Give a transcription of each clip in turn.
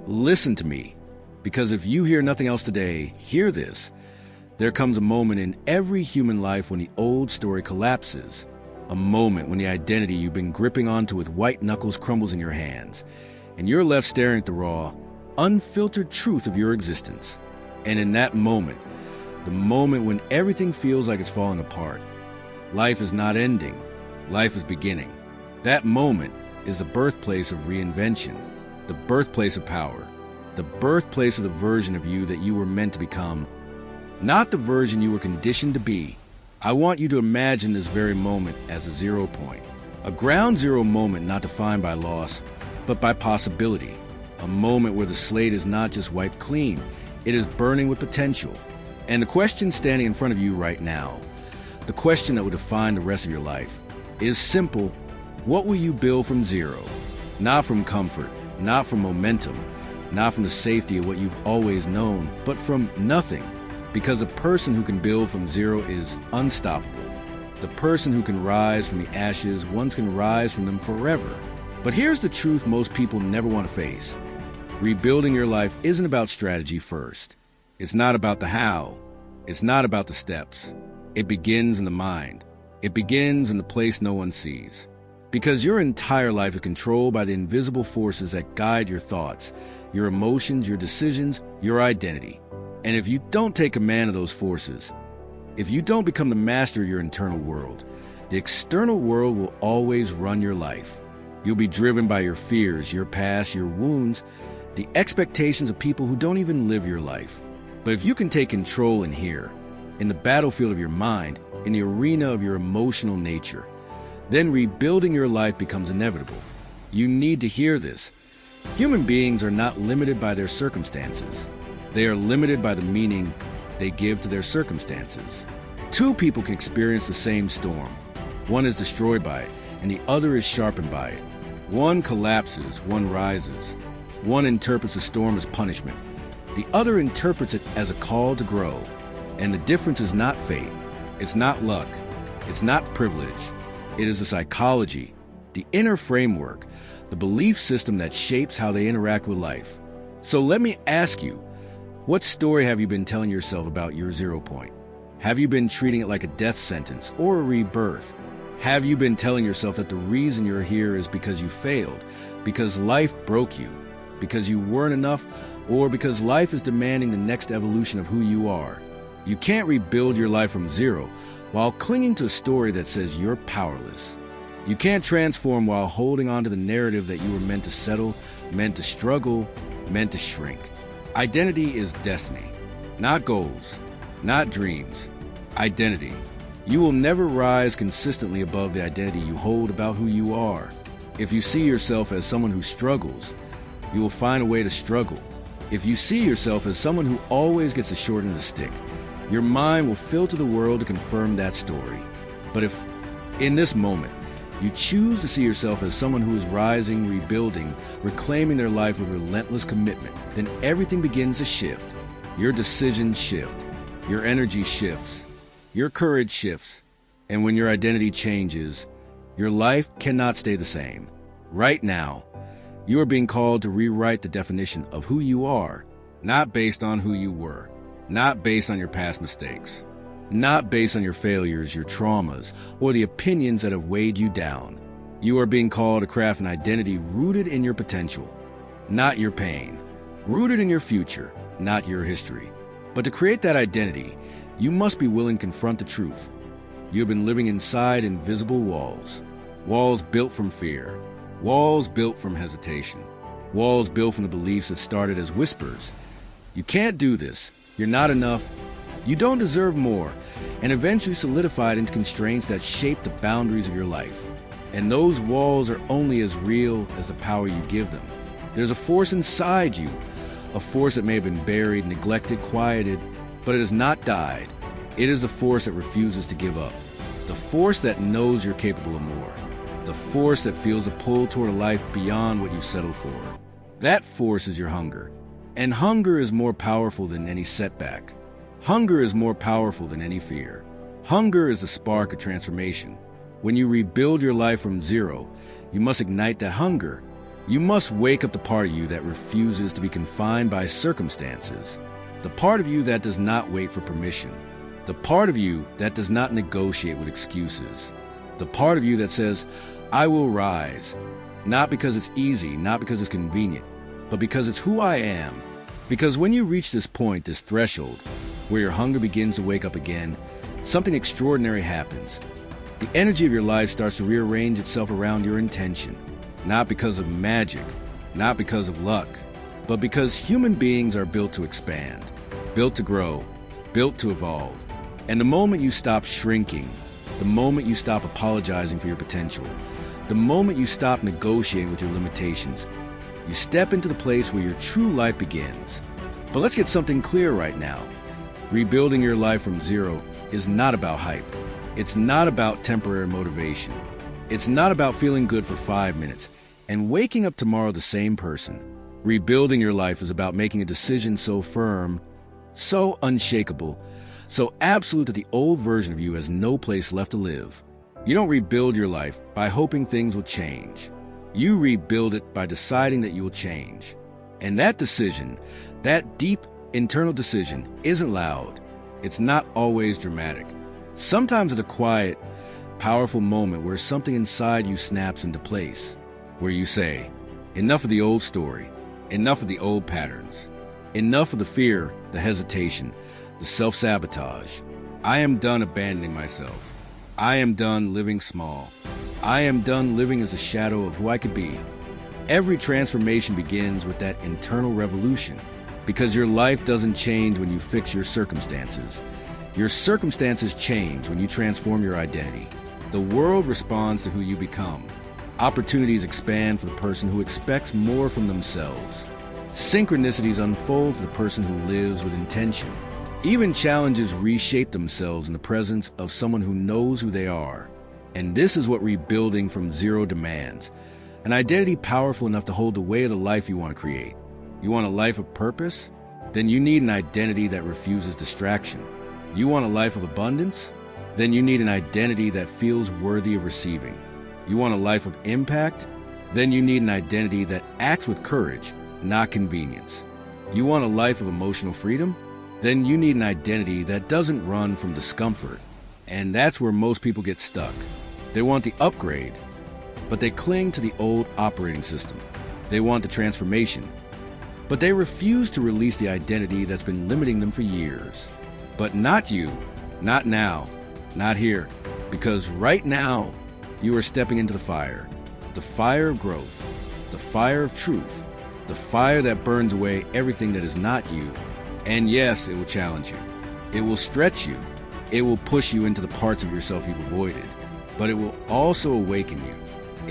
Listen to me, because if you hear nothing else today, hear this. There comes a moment in every human life when the old story collapses. A moment when the identity you've been gripping onto with white knuckles crumbles in your hands, and you're left staring at the raw, unfiltered truth of your existence. And in that moment, the moment when everything feels like it's falling apart, life is not ending, life is beginning. That moment is the birthplace of reinvention, the birthplace of power, the birthplace of the version of you that you were meant to become, not the version you were conditioned to be. I want you to imagine this very moment as a 0 point, a ground zero moment not defined by loss, but by possibility, a moment where the slate is not just wiped clean, it is burning with potential. And the question standing in front of you right now, the question that will define the rest of your life, is simple. What will you build from zero? Not from comfort, not from momentum, not from the safety of what you've always known, but from nothing. Because a person who can build from zero is unstoppable. The person who can rise from the ashes once can rise from them forever. But here's the truth most people never want to face. Rebuilding your life isn't about strategy first. It's not about the how. It's not about the steps. It begins in the mind. It begins in the place no one sees. Because your entire life is controlled by the invisible forces that guide your thoughts, your emotions, your decisions, your identity. And if you don't take command of those forces, if you don't become the master of your internal world, the external world will always run your life. You'll be driven by your fears, your past, your wounds, the expectations of people who don't even live your life. But if you can take control in here, in the battlefield of your mind, in the arena of your emotional nature, then rebuilding your life becomes inevitable. You need to hear this. Human beings are not limited by their circumstances. They are limited by the meaning they give to their circumstances. Two people can experience the same storm. One is destroyed by it, and the other is sharpened by it. One collapses, one rises. One interprets the storm as punishment. The other interprets it as a call to grow. And the difference is not fate. It's not luck. It's not privilege. It is the psychology, the inner framework, the belief system that shapes how they interact with life. So let me ask you, what story have you been telling yourself about your 0 point? Have you been treating it like a death sentence or a rebirth? Have you been telling yourself that the reason you're here is because you failed, because life broke you, because you weren't enough, or because life is demanding the next evolution of who you are? You can't rebuild your life from zero while clinging to a story that says you're powerless. You can't transform while holding on to the narrative that you were meant to settle, meant to struggle, meant to shrink. Identity is destiny, not goals, not dreams. Identity. You will never rise consistently above the identity you hold about who you are. If you see yourself as someone who struggles, you will find a way to struggle. If you see yourself as someone who always gets the short end of the stick, your mind will filter the world to confirm that story. But if, in this moment, you choose to see yourself as someone who is rising, rebuilding, reclaiming their life with relentless commitment, then everything begins to shift. Your decisions shift. Your energy shifts. Your courage shifts. And when your identity changes, your life cannot stay the same. Right now, you are being called to rewrite the definition of who you are, not based on who you were, not based on your past mistakes, not based on your failures, your traumas, or the opinions that have weighed you down. You are being called to craft an identity rooted in your potential, not your pain, rooted in your future, not your history. But to create that identity, you must be willing to confront the truth. You have been living inside invisible walls, walls built from fear, walls built from hesitation, walls built from the beliefs that started as whispers. You can't do this. You're not enough. You don't deserve more, and eventually solidified into constraints that shape the boundaries of your life. And those walls are only as real as the power you give them. There's a force inside you, a force that may have been buried, neglected, quieted, but it has not died. It is the force that refuses to give up, the force that knows you're capable of more, the force that feels a pull toward a life beyond what you settled for. That force is your hunger. And hunger is more powerful than any setback. Hunger is more powerful than any fear. Hunger is the spark of transformation. When you rebuild your life from zero, you must ignite that hunger. You must wake up the part of you that refuses to be confined by circumstances, the part of you that does not wait for permission, the part of you that does not negotiate with excuses, the part of you that says, I will rise, not because it's easy, not because it's convenient, but because it's who I am. Because when you reach this point, this threshold, where your hunger begins to wake up again, something extraordinary happens. The energy of your life starts to rearrange itself around your intention, not because of magic, not because of luck, but because human beings are built to expand, built to grow, built to evolve. And the moment you stop shrinking, the moment you stop apologizing for your potential, the moment you stop negotiating with your limitations, you step into the place where your true life begins. But let's get something clear right now. Rebuilding your life from zero is not about hype. It's not about temporary motivation. It's not about feeling good for 5 minutes and waking up tomorrow the same person. Rebuilding your life is about making a decision so firm, so unshakable, so absolute that the old version of you has no place left to live. You don't rebuild your life by hoping things will change. You rebuild it by deciding that you will change. And that decision, that deep internal decision, isn't loud. It's not always dramatic. Sometimes it's a quiet, powerful moment where something inside you snaps into place, where you say, enough of the old story, enough of the old patterns, enough of the fear, the hesitation, the self-sabotage. I am done abandoning myself. I am done living small. I am done living as a shadow of who I could be. Every transformation begins with that internal revolution, because your life doesn't change when you fix your circumstances. Your circumstances change when you transform your identity. The world responds to who you become. Opportunities expand for the person who expects more from themselves. Synchronicities unfold for the person who lives with intention. Even challenges reshape themselves in the presence of someone who knows who they are. And this is what rebuilding from zero demands. An identity powerful enough to hold the weight of the life you want to create. You want a life of purpose? Then you need an identity that refuses distraction. You want a life of abundance? Then you need an identity that feels worthy of receiving. You want a life of impact? Then you need an identity that acts with courage, not convenience. You want a life of emotional freedom? Then you need an identity that doesn't run from discomfort. And that's where most people get stuck. They want the upgrade, but they cling to the old operating system. They want the transformation, but they refuse to release the identity that's been limiting them for years. But not you, not now, not here, because right now you are stepping into the fire of growth, the fire of truth, the fire that burns away everything that is not you. And yes, it will challenge you. It will stretch you. It will push you into the parts of yourself you've avoided. But it will also awaken you.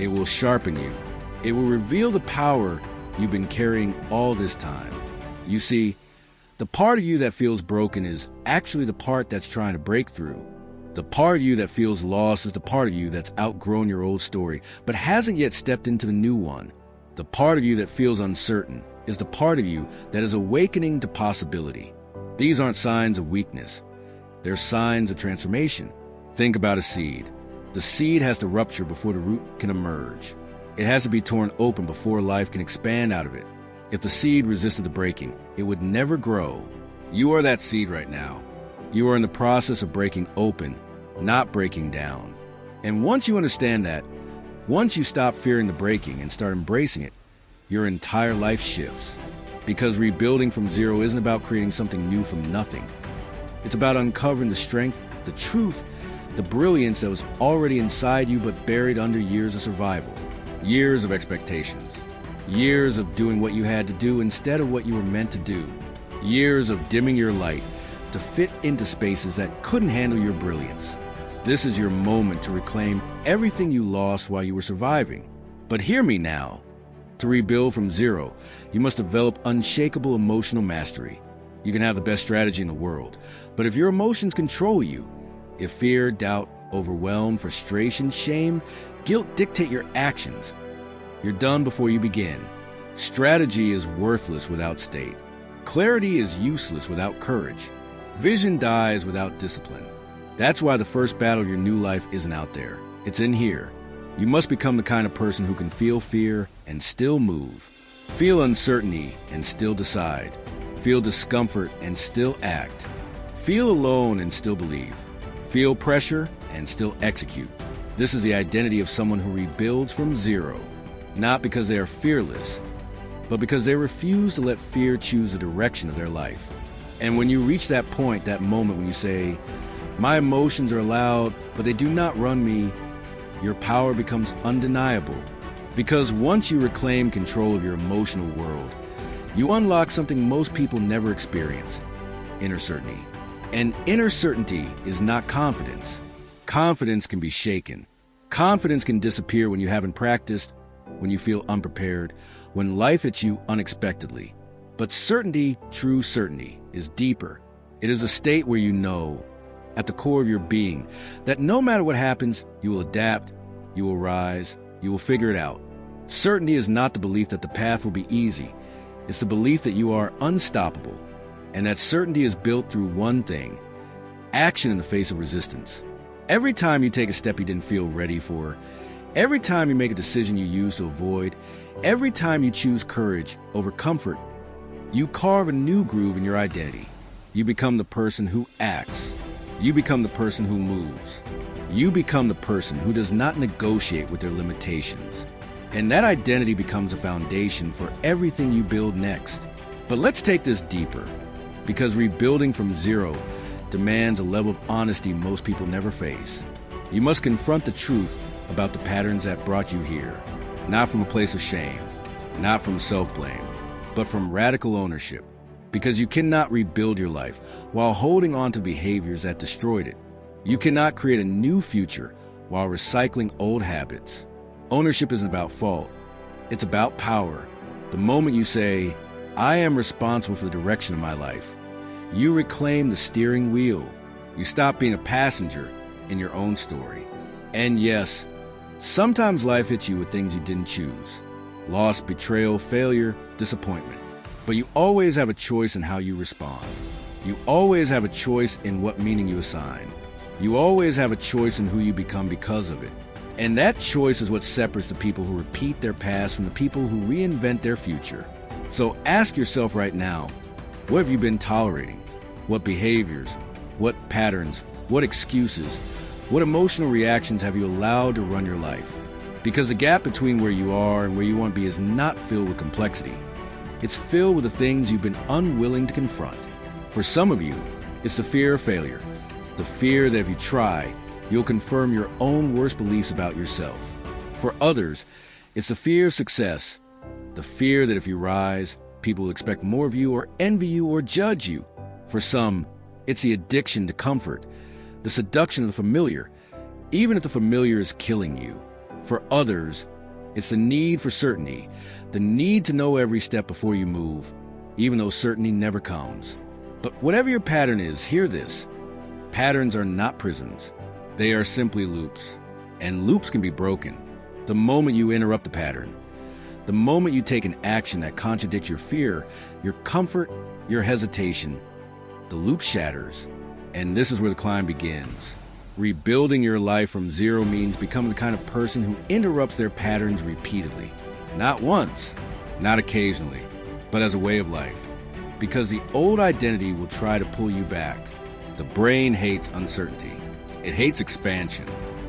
It will sharpen you. It will reveal the power you've been carrying all this time. You see, the part of you that feels broken is actually the part that's trying to break through. The part of you that feels lost is the part of you that's outgrown your old story, but hasn't yet stepped into the new one. The part of you that feels uncertain is the part of you that is awakening to possibility. These aren't signs of weakness. They're signs of transformation. Think about a seed. The seed has to rupture before the root can emerge. It has to be torn open before life can expand out of it. If the seed resisted the breaking, it would never grow. You are that seed right now. You are in the process of breaking open, not breaking down. And once you understand that, once you stop fearing the breaking and start embracing it, your entire life shifts. Because rebuilding from zero isn't about creating something new from nothing. It's about uncovering the strength, the truth, the brilliance that was already inside you but buried under years of survival, years of expectations, years of doing what you had to do instead of what you were meant to do, years of dimming your light to fit into spaces that couldn't handle your brilliance. This is your moment to reclaim everything you lost while you were surviving. But hear me now. To rebuild from zero, you must develop unshakable emotional mastery. You can have the best strategy in the world, but if your emotions control you, if fear, doubt, overwhelm, frustration, shame, guilt dictate your actions, you're done before you begin. Strategy is worthless without state. Clarity is useless without courage. Vision dies without discipline. That's why the first battle of your new life isn't out there. It's in here. You must become the kind of person who can feel fear, and still move. Feel uncertainty and still decide. Feel discomfort and still act. Feel alone and still believe. Feel pressure and still execute. This is the identity of someone who rebuilds from zero, not because they are fearless, but because they refuse to let fear choose the direction of their life. And when you reach that point, that moment when you say, "My emotions are loud, but they do not run me," your power becomes undeniable. Because once you reclaim control of your emotional world, you unlock something most people never experience: inner certainty. And inner certainty is not confidence. Confidence can be shaken. Confidence can disappear when you haven't practiced, when you feel unprepared, when life hits you unexpectedly. But certainty, true certainty, is deeper. It is a state where you know, at the core of your being, that no matter what happens, you will adapt, you will rise, you will figure it out. Certainty is not the belief that the path will be easy. It's the belief that you are unstoppable, and that certainty is built through one thing: action in the face of resistance. Every time you take a step you didn't feel ready for, every time you make a decision you used to avoid, every time you choose courage over comfort, you carve a new groove in your identity. You become the person who acts. You become the person who moves. You become the person who does not negotiate with their limitations. And that identity becomes a foundation for everything you build next. But let's take this deeper, because rebuilding from zero demands a level of honesty most people never face. You must confront the truth about the patterns that brought you here, not from a place of shame, not from self-blame, but from radical ownership. Because you cannot rebuild your life while holding on to behaviors that destroyed it. You cannot create a new future while recycling old habits. Ownership isn't about fault. It's about power. The moment you say, "I am responsible for the direction of my life," you reclaim the steering wheel. You stop being a passenger in your own story. And yes, sometimes life hits you with things you didn't choose: loss, betrayal, failure, disappointment. But you always have a choice in how you respond. You always have a choice in what meaning you assign. You always have a choice in who you become because of it. And that choice is what separates the people who repeat their past from the people who reinvent their future. So ask yourself right now, what have you been tolerating? What behaviors? What patterns? What excuses? What emotional reactions have you allowed to run your life? Because the gap between where you are and where you want to be is not filled with complexity. It's filled with the things you've been unwilling to confront. For some of you, it's the fear of failure. The fear that if you try, you'll confirm your own worst beliefs about yourself. For others, it's the fear of success. The fear that if you rise, people will expect more of you or envy you or judge you. For some, it's the addiction to comfort, the seduction of the familiar, even if the familiar is killing you. For others, it's the need for certainty, the need to know every step before you move, even though certainty never comes. But whatever your pattern is, hear this: patterns are not prisons. They are simply loops, and loops can be broken. The moment you interrupt the pattern, the moment you take an action that contradicts your fear, your comfort, your hesitation, the loop shatters. And this is where the climb begins. Rebuilding your life from zero means becoming the kind of person who interrupts their patterns repeatedly. Not once, not occasionally, but as a way of life. Because the old identity will try to pull you back. The brain hates uncertainty. It hates expansion.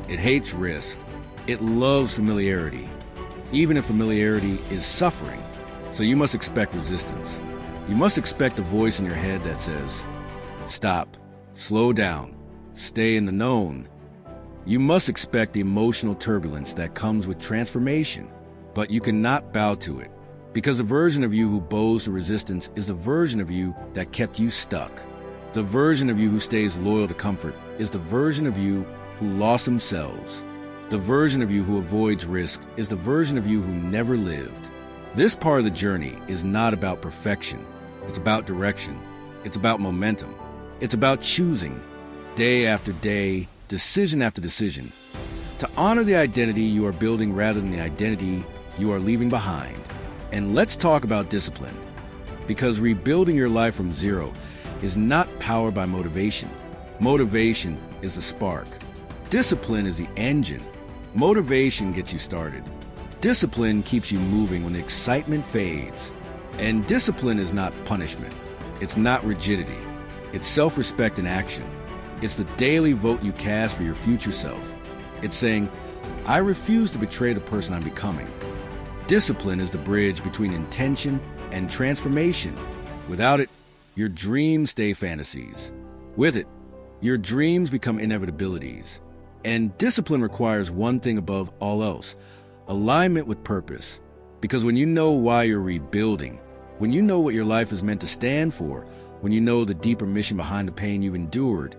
It hates risk. It loves familiarity, even if familiarity is suffering. So you must expect resistance. You must expect a voice in your head that says, "Stop, slow down, stay in the known." You must expect the emotional turbulence that comes with transformation, but you cannot bow to it, because the version of you who bows to resistance is the version of you that kept you stuck. The version of you who stays loyal to comfort is the version of you who lost themselves. The version of you who avoids risk is the version of you who never lived. This part of the journey is not about perfection. It's about direction. It's about momentum. It's about choosing, day after day, decision after decision, to honor the identity you are building rather than the identity you are leaving behind. And let's talk about discipline, because rebuilding your life from zero is not powered by motivation. Motivation is the spark. Discipline is the engine. Motivation gets you started. Discipline keeps you moving when the excitement fades. And discipline is not punishment. It's not rigidity. It's self-respect in action. It's the daily vote you cast for your future self. It's saying, I refuse to betray the person I'm becoming. Discipline is the bridge between intention and transformation. Without it, your dreams stay fantasies. With it, your dreams become inevitabilities. And discipline requires one thing above all else: alignment with purpose. Because when you know why you're rebuilding, when you know what your life is meant to stand for, when you know the deeper mission behind the pain you've endured,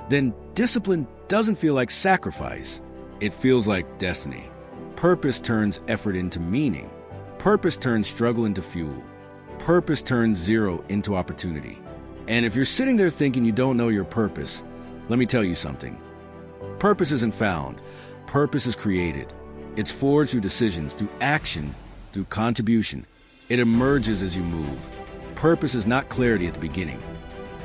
then discipline doesn't feel like sacrifice. It feels like destiny. Purpose turns effort into meaning. Purpose turns struggle into fuel. Purpose turns zero into opportunity. And if you're sitting there thinking you don't know your purpose, let me tell you something. Purpose isn't found. Purpose is created. It's forged through decisions, through action, through contribution. It emerges as you move. Purpose is not clarity at the beginning.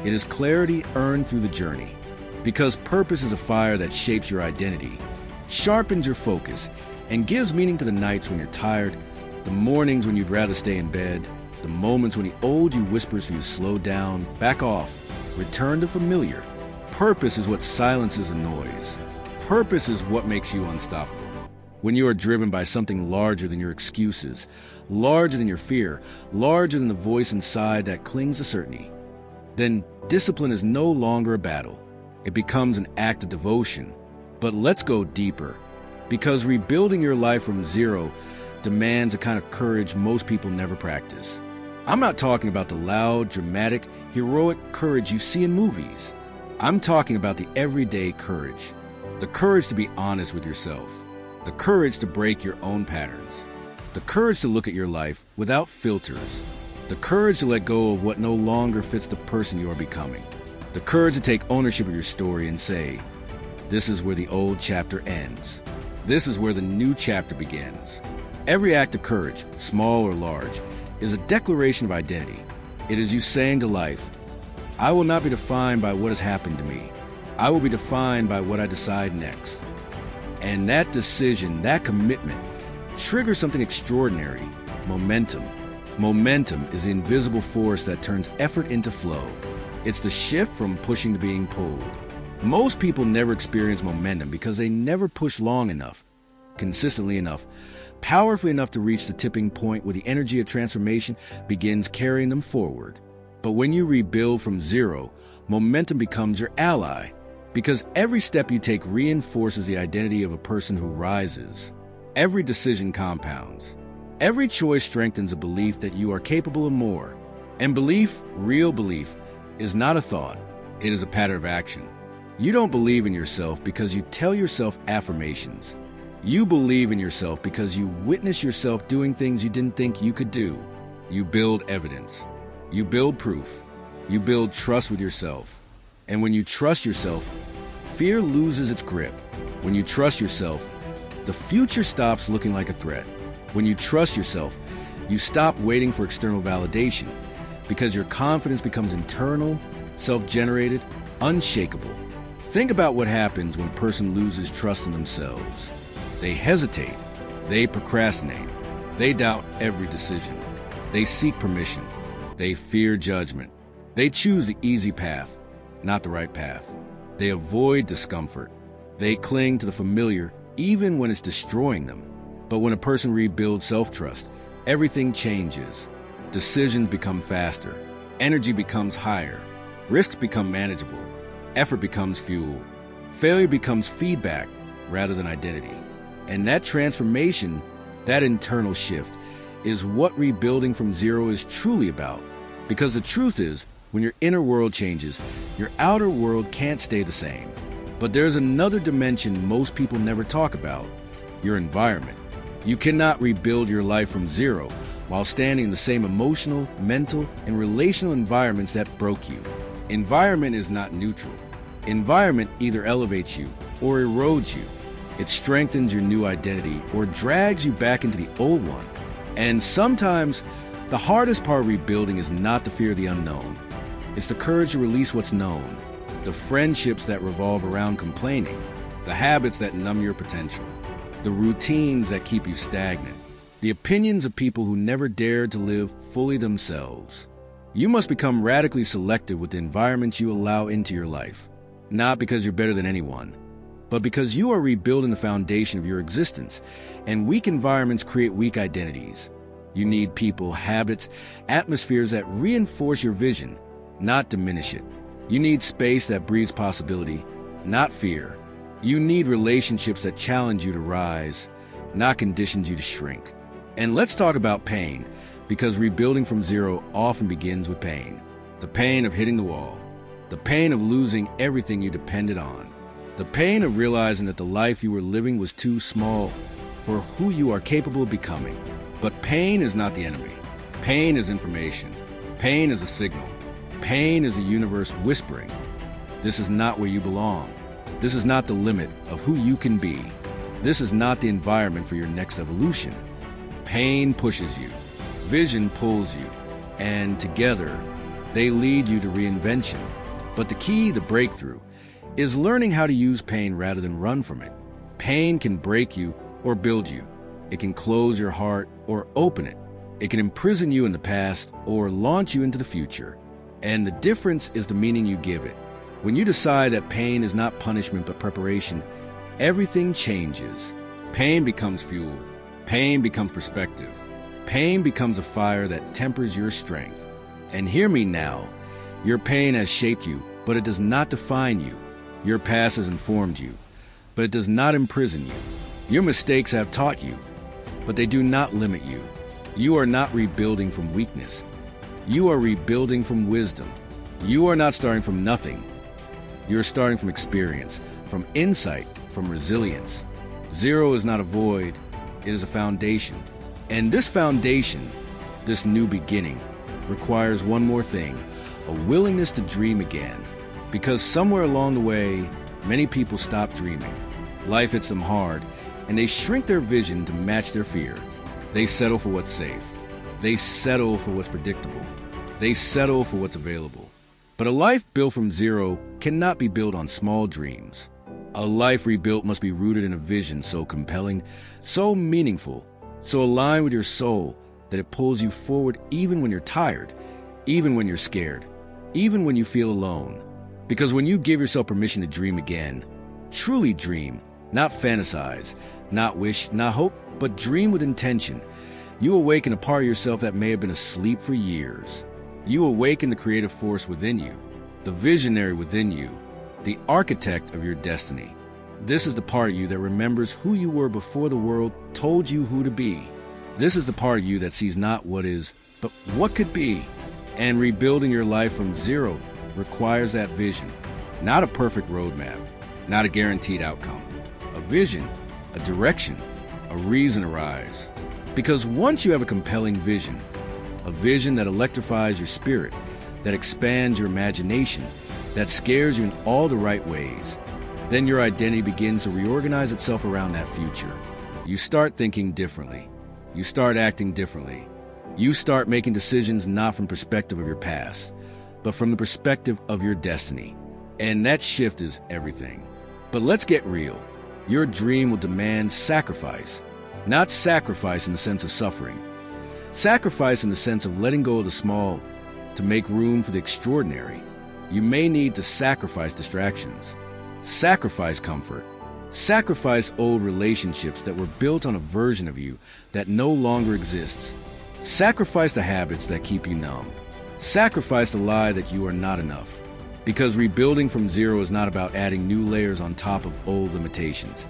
It is clarity earned through the journey. Because purpose is a fire that shapes your identity, sharpens your focus, and gives meaning to the nights when you're tired, the mornings when you'd rather stay in bed, the moments when the old you whispers for you to slow down, back off, return to familiar. Purpose is what silences a noise. Purpose is what makes you unstoppable. When you are driven by something larger than your excuses, larger than your fear, larger than the voice inside that clings to certainty, then discipline is no longer a battle. It becomes an act of devotion. But let's go deeper, because rebuilding your life from zero demands a kind of courage most people never practice. I'm not talking about the loud, dramatic, heroic courage you see in movies. I'm talking about the everyday courage. The courage to be honest with yourself. The courage to break your own patterns. The courage to look at your life without filters. The courage to let go of what no longer fits the person you are becoming. The courage to take ownership of your story and say, this is where the old chapter ends. This is where the new chapter begins. Every act of courage, small or large, is a declaration of identity. It is you saying to life, I will not be defined by what has happened to me. I will be defined by what I decide next. And that decision, that commitment, triggers something extraordinary: momentum. Momentum is the invisible force that turns effort into flow. It's the shift from pushing to being pulled. Most people never experience momentum because they never push long enough, consistently enough, powerfully enough to reach the tipping point where the energy of transformation begins carrying them forward. But when you rebuild from zero, momentum becomes your ally, because every step you take reinforces the identity of a person who rises. Every decision compounds. Every choice strengthens a belief that you are capable of more. And belief, real belief, is not a thought. It is a pattern of action. You don't believe in yourself because you tell yourself affirmations. You believe in yourself because you witness yourself doing things you didn't think you could do. You build evidence. You build proof. You build trust with yourself. And when you trust yourself, fear loses its grip. When you trust yourself, the future stops looking like a threat. When you trust yourself, you stop waiting for external validation, because your confidence becomes internal, self-generated, unshakable. Think about what happens when a person loses trust in themselves. They hesitate. They procrastinate. They doubt every decision. They seek permission. They fear judgment. They choose the easy path, not the right path. They avoid discomfort. They cling to the familiar even when it's destroying them. But when a person rebuilds self-trust, everything changes. Decisions become faster. Energy becomes higher. Risks become manageable. Effort becomes fuel. Failure becomes feedback rather than identity. And that transformation, that internal shift, is what rebuilding from zero is truly about. Because the truth is, when your inner world changes, your outer world can't stay the same. But there's another dimension most people never talk about: your environment. You cannot rebuild your life from zero while standing in the same emotional, mental, and relational environments that broke you. Environment is not neutral. Environment either elevates you or erodes you. It strengthens your new identity or drags you back into the old one. And sometimes the hardest part of rebuilding is not the fear of the unknown. It's the courage to release what's known, the friendships that revolve around complaining, the habits that numb your potential, the routines that keep you stagnant, the opinions of people who never dared to live fully themselves. You must become radically selective with the environments you allow into your life, not because you're better than anyone, but because you are rebuilding the foundation of your existence, and weak environments create weak identities. You need people, habits, atmospheres that reinforce your vision, not diminish it. You need space that breeds possibility, not fear. You need relationships that challenge you to rise, not conditions you to shrink. And let's talk about pain, because rebuilding from zero often begins with pain. The pain of hitting the wall, the pain of losing everything you depended on, the pain of realizing that the life you were living was too small for who you are capable of becoming. But pain is not the enemy. Pain is information. Pain is a signal. Pain is a universe whispering, this is not where you belong. This is not the limit of who you can be. This is not the environment for your next evolution. Pain pushes you. Vision pulls you. And together, they lead you to reinvention. But the key to breakthrough is learning how to use pain rather than run from it. Pain can break you or build you. It can close your heart or open it. It can imprison you in the past or launch you into the future. And the difference is the meaning you give it. When you decide that pain is not punishment but preparation, everything changes. Pain becomes fuel. Pain becomes perspective. Pain becomes a fire that tempers your strength. And hear me now, your pain has shaped you, but it does not define you. Your past has informed you, but it does not imprison you. Your mistakes have taught you, but they do not limit you. You are not rebuilding from weakness. You are rebuilding from wisdom. You are not starting from nothing. You are starting from experience, from insight, from resilience. Zero is not a void, it is a foundation. And this foundation, this new beginning, requires one more thing, a willingness to dream again. Because somewhere along the way, many people stop dreaming. Life hits them hard, and they shrink their vision to match their fear. They settle for what's safe. They settle for what's predictable. They settle for what's available. But a life built from zero cannot be built on small dreams. A life rebuilt must be rooted in a vision so compelling, so meaningful, so aligned with your soul that it pulls you forward even when you're tired, even when you're scared, even when you feel alone. Because when you give yourself permission to dream again, truly dream, not fantasize, not wish, not hope, but dream with intention, you awaken a part of yourself that may have been asleep for years. You awaken the creative force within you, the visionary within you, the architect of your destiny. This is the part of you that remembers who you were before the world told you who to be. This is the part of you that sees not what is, but what could be. And rebuilding your life from zero requires that vision, not a perfect roadmap, not a guaranteed outcome. A vision, a direction, a reason to rise. Because once you have a compelling vision, a vision that electrifies your spirit, that expands your imagination, that scares you in all the right ways, then your identity begins to reorganize itself around that future. You start thinking differently. You start acting differently. You start making decisions not from the perspective of your past, but from the perspective of your destiny. And that shift is everything. But let's get real. Your dream will demand sacrifice. Not sacrifice in the sense of suffering. Sacrifice in the sense of letting go of the small to make room for the extraordinary. You may need to sacrifice distractions. Sacrifice comfort. Sacrifice old relationships that were built on a version of you that no longer exists. Sacrifice the habits that keep you numb. Sacrifice the lie that you are not enough. Because rebuilding from zero is not about adding new layers on top of old limitations.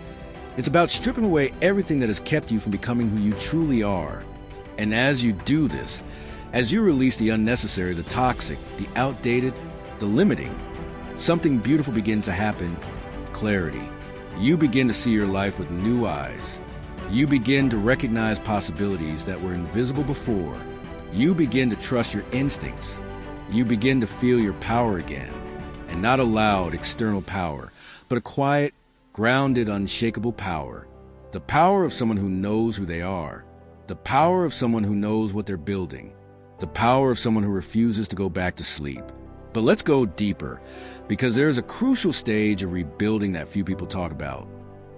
It's about stripping away everything that has kept you from becoming who you truly are. And as you do this, as you release the unnecessary, the toxic, the outdated, the limiting, something beautiful begins to happen. Clarity. You begin to see your life with new eyes. You begin to recognize possibilities that were invisible before. You begin to trust your instincts. You begin to feel your power again. And not a loud external power, but a quiet, grounded, unshakable power. The power of someone who knows who they are. The power of someone who knows what they're building. The power of someone who refuses to go back to sleep. But let's go deeper, because there is a crucial stage of rebuilding that few people talk about.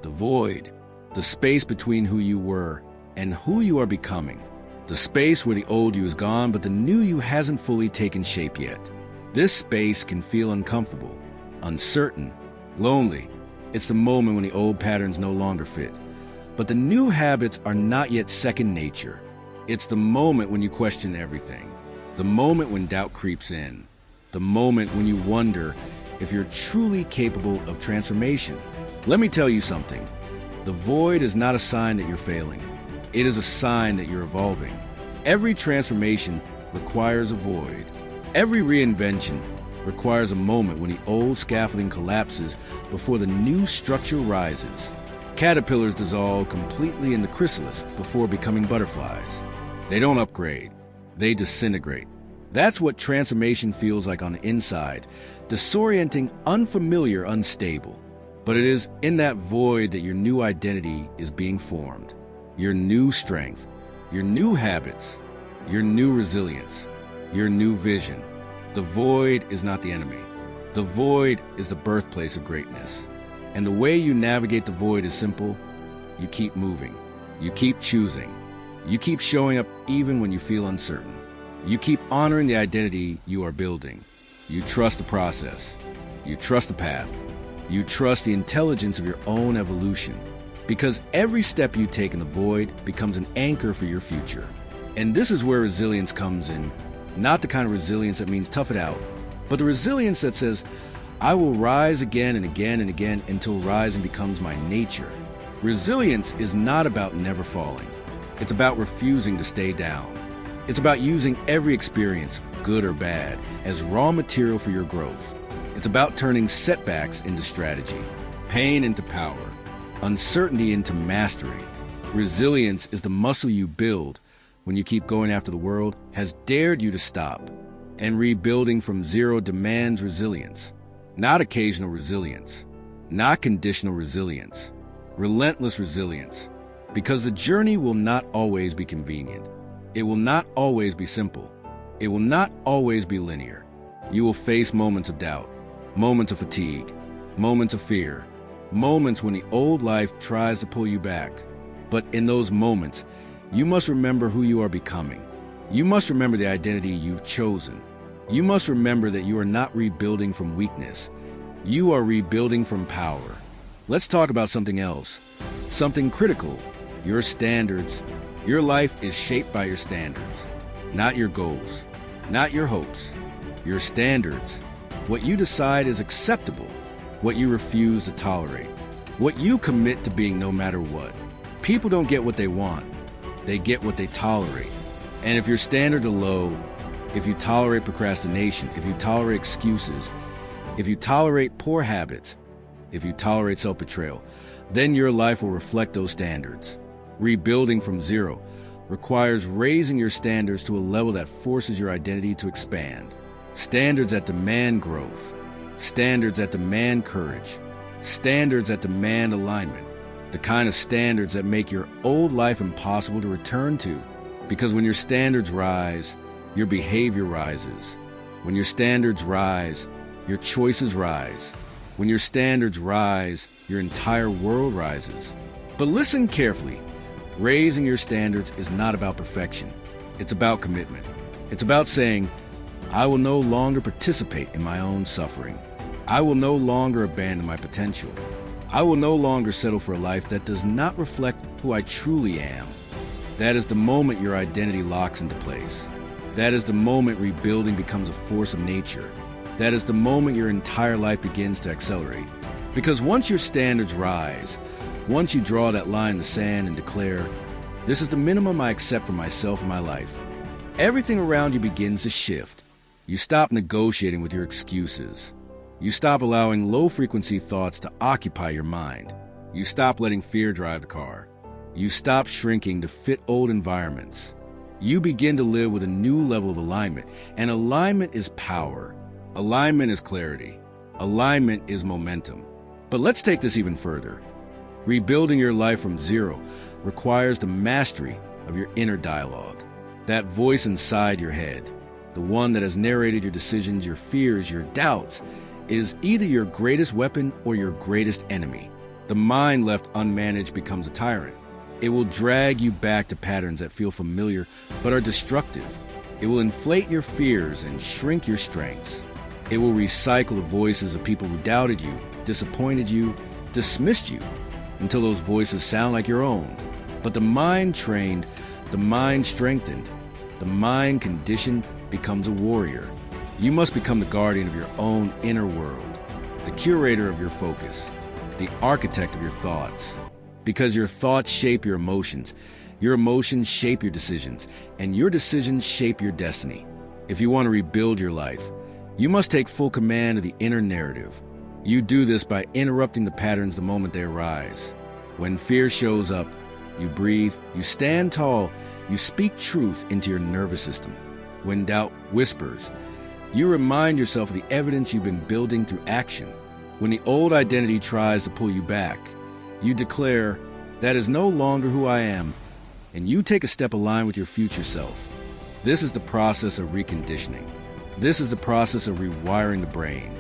The void. The space between who you were and who you are becoming. The space where the old you is gone, but the new you hasn't fully taken shape yet. This space can feel uncomfortable, uncertain, lonely. It's the moment when the old patterns no longer fit, but the new habits are not yet second nature. It's the moment when you question everything, the moment when doubt creeps in, the moment when you wonder if you're truly capable of transformation. Let me tell you something. The void is not a sign that you're failing. It is a sign that you're evolving. Every transformation requires a void. Every reinvention requires a moment when the old scaffolding collapses before the new structure rises. Caterpillars dissolve completely in the chrysalis before becoming butterflies. They don't upgrade, they disintegrate. That's what transformation feels like on the inside, disorienting, unfamiliar, unstable. But it is in that void that your new identity is being formed. Your new strength, your new habits, your new resilience, your new vision. The void is not the enemy. The void is the birthplace of greatness. And the way you navigate the void is simple. You keep moving. You keep choosing. You keep showing up even when you feel uncertain. You keep honoring the identity you are building. You trust the process. You trust the path. You trust the intelligence of your own evolution. Because every step you take in the void becomes an anchor for your future. And this is where resilience comes in. Not the kind of resilience that means tough it out, but the resilience that says, I will rise again and again and again until rising becomes my nature. Resilience is not about never falling. It's about refusing to stay down. It's about using every experience, good or bad, as raw material for your growth. It's about turning setbacks into strategy, pain into power, uncertainty into mastery. Resilience is the muscle you build when you keep going after the world has dared you to stop. And rebuilding from zero demands resilience. Not occasional resilience. Not conditional resilience. Relentless resilience. Because the journey will not always be convenient. It will not always be simple. It will not always be linear. You will face moments of doubt, moments of fatigue, moments of fear, moments when the old life tries to pull you back. But in those moments, you must remember who you are becoming. You must remember the identity you've chosen. You must remember that you are not rebuilding from weakness. You are rebuilding from power. Let's talk about something else. Something critical. Your standards. Your life is shaped by your standards, not your goals, not your hopes. Your standards. What you decide is acceptable. What you refuse to tolerate. What you commit to being no matter what. People don't get what they want. They get what they tolerate. And if your standards are low, if you tolerate procrastination, if you tolerate excuses, if you tolerate poor habits, if you tolerate self-betrayal, then your life will reflect those standards. Rebuilding from zero requires raising your standards to a level that forces your identity to expand. Standards that demand growth. Standards that demand courage. Standards that demand alignment. The kind of standards that make your old life impossible to return to. Because when your standards rise, your behavior rises. When your standards rise, your choices rise. When your standards rise, your entire world rises. But listen carefully. Raising your standards is not about perfection. It's about commitment. It's about saying, I will no longer participate in my own suffering. I will no longer abandon my potential. I will no longer settle for a life that does not reflect who I truly am. That is the moment your identity locks into place. That is the moment rebuilding becomes a force of nature. That is the moment your entire life begins to accelerate. Because once your standards rise, once you draw that line in the sand and declare, this is the minimum I accept for myself and my life, everything around you begins to shift. You stop negotiating with your excuses. You stop allowing low-frequency thoughts to occupy your mind. You stop letting fear drive the car. You stop shrinking to fit old environments. You begin to live with a new level of alignment, and alignment is power. Alignment is clarity. Alignment is momentum. But let's take this even further. Rebuilding your life from zero requires the mastery of your inner dialogue. That voice inside your head, the one that has narrated your decisions, your fears, your doubts, is either your greatest weapon or your greatest enemy. The mind left unmanaged becomes a tyrant. It will drag you back to patterns that feel familiar but are destructive. It will inflate your fears and shrink your strengths. It will recycle the voices of people who doubted you, disappointed you, dismissed you, until those voices sound like your own. But the mind trained, the mind strengthened, the mind conditioned becomes a warrior. You must become the guardian of your own inner world, the curator of your focus, the architect of your thoughts. Because your thoughts shape your emotions shape your decisions, and your decisions shape your destiny. If you want to rebuild your life, you must take full command of the inner narrative. You do this by interrupting the patterns the moment they arise. When fear shows up, you breathe, you stand tall, you speak truth into your nervous system. When doubt whispers, you remind yourself of the evidence you've been building through action. When the old identity tries to pull you back, you declare, "That is no longer who I am," and you take a step aligned with your future self. This is the process of reconditioning. This is the process of rewiring the brain.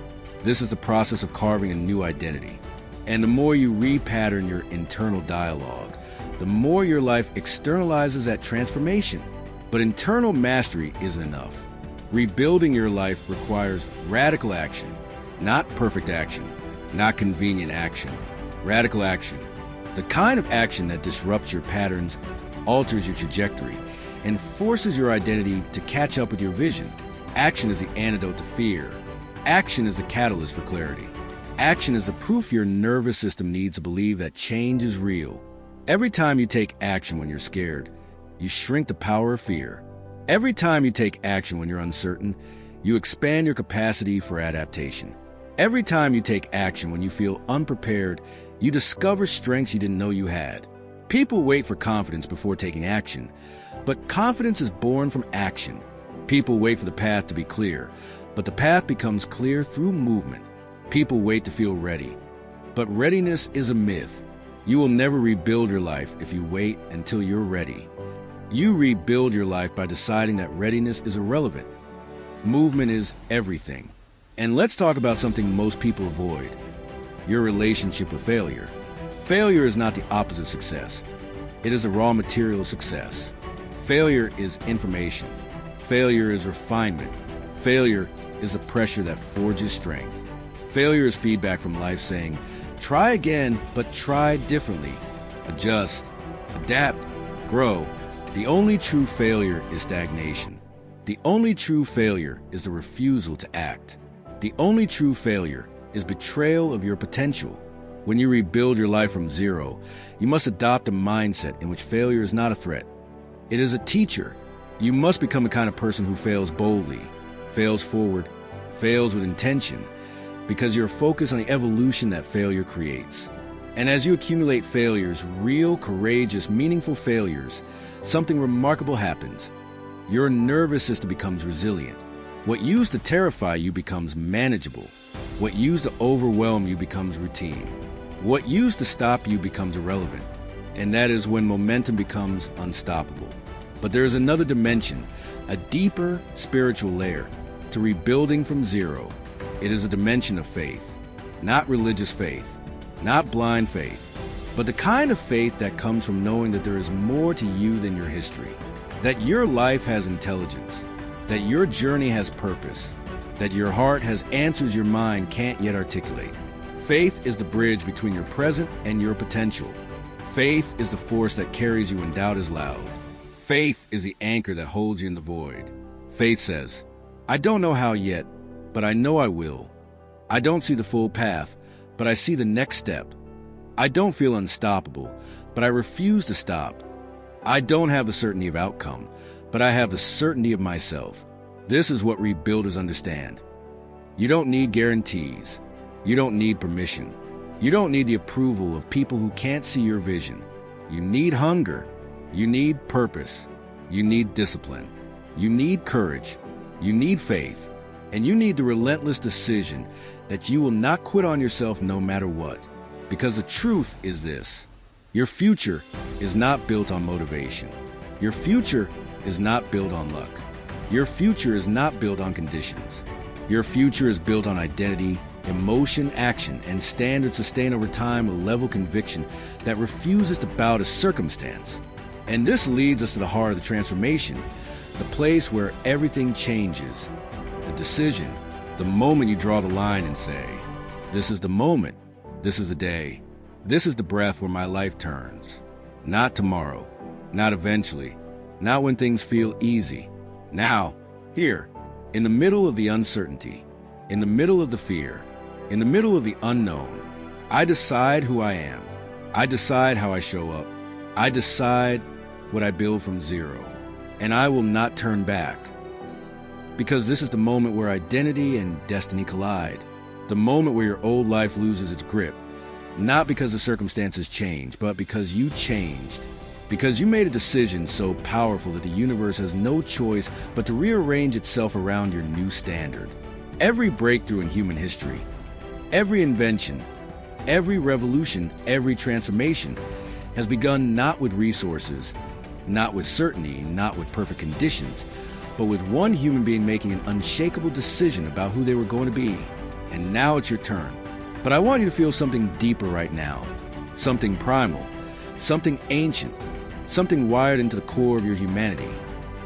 This is the process of carving a new identity. And the more you repattern your internal dialogue, the more your life externalizes that transformation. But internal mastery isn't enough. Rebuilding your life requires radical action, not perfect action, not convenient action. Radical action. The kind of action that disrupts your patterns, alters your trajectory, and forces your identity to catch up with your vision. Action is the antidote to fear. Action is the catalyst for clarity. Action is the proof your nervous system needs to believe that change is real. Every time you take action when you're scared, you shrink the power of fear. Every time you take action when you're uncertain, you expand your capacity for adaptation. Every time you take action when you feel unprepared, you discover strengths you didn't know you had. People wait for confidence before taking action, but confidence is born from action. People wait for the path to be clear, but the path becomes clear through movement. People wait to feel ready, but readiness is a myth. You will never rebuild your life if you wait until you're ready. You rebuild your life by deciding that readiness is irrelevant. Movement is everything. And let's talk about something most people avoid: your relationship with failure. Failure is not the opposite of success. It is the raw material of success. Failure is information. Failure is refinement. Failure is the pressure that forges strength. Failure is feedback from life saying, try again, but try differently. Adjust, adapt, grow. The only true failure is stagnation. The only true failure is the refusal to act. The only true failure is betrayal of your potential. When you rebuild your life from zero, you must adopt a mindset in which failure is not a threat. It is a teacher. You must become the kind of person who fails boldly, fails forward, fails with intention, because you're focused on the evolution that failure creates. And as you accumulate failures, real, courageous, meaningful failures, something remarkable happens. Your nervous system becomes resilient. What used to terrify you becomes manageable. What used to overwhelm you becomes routine. What used to stop you becomes irrelevant. And that is when momentum becomes unstoppable. But there is another dimension, a deeper spiritual layer, to rebuilding from zero. It is a dimension of faith, not religious faith, not blind faith, but the kind of faith that comes from knowing that there is more to you than your history, that your life has intelligence, that your journey has purpose, that your heart has answers your mind can't yet articulate. Faith is the bridge between your present and your potential. Faith is the force that carries you when doubt is loud. Faith is the anchor that holds you in the void. Faith says, I don't know how yet, but I know I will. I don't see the full path, but I see the next step. I don't feel unstoppable, but I refuse to stop. I don't have the certainty of outcome, but I have the certainty of myself. This is what rebuilders understand. You don't need guarantees. You don't need permission. You don't need the approval of people who can't see your vision. You need hunger. You need purpose. You need discipline. You need courage. You need faith. And you need the relentless decision that you will not quit on yourself no matter what. Because the truth is this: your future is not built on motivation. Your future is not built on luck. Your future is not built on conditions. Your future is built on identity, emotion, action, and standards sustained over time with a level of conviction that refuses to bow to circumstance. And this leads us to the heart of the transformation, the place where everything changes. The decision, the moment you draw the line and say, this is the moment, this is the day, this is the breath where my life turns. Not tomorrow, not eventually, not when things feel easy. Now, here, in the middle of the uncertainty, in the middle of the fear, in the middle of the unknown, I decide who I am. I decide how I show up. I decide what I build from zero. And I will not turn back. Because this is the moment where identity and destiny collide. The moment where your old life loses its grip. Not because the circumstances change, but because you changed. Because you made a decision so powerful that the universe has no choice but to rearrange itself around your new standard. Every breakthrough in human history, every invention, every revolution, every transformation has begun not with resources, not with certainty, not with perfect conditions, but with one human being making an unshakable decision about who they were going to be. And now it's your turn. But I want you to feel something deeper right now, something primal, something ancient, something wired into the core of your humanity,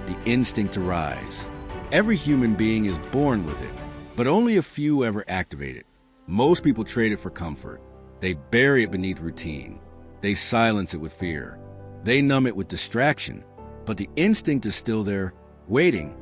the instinct to rise. Every human being is born with it, but only a few ever activate it. Most people trade it for comfort. They bury it beneath routine. They silence it with fear. They numb it with distraction. But the instinct is still there, waiting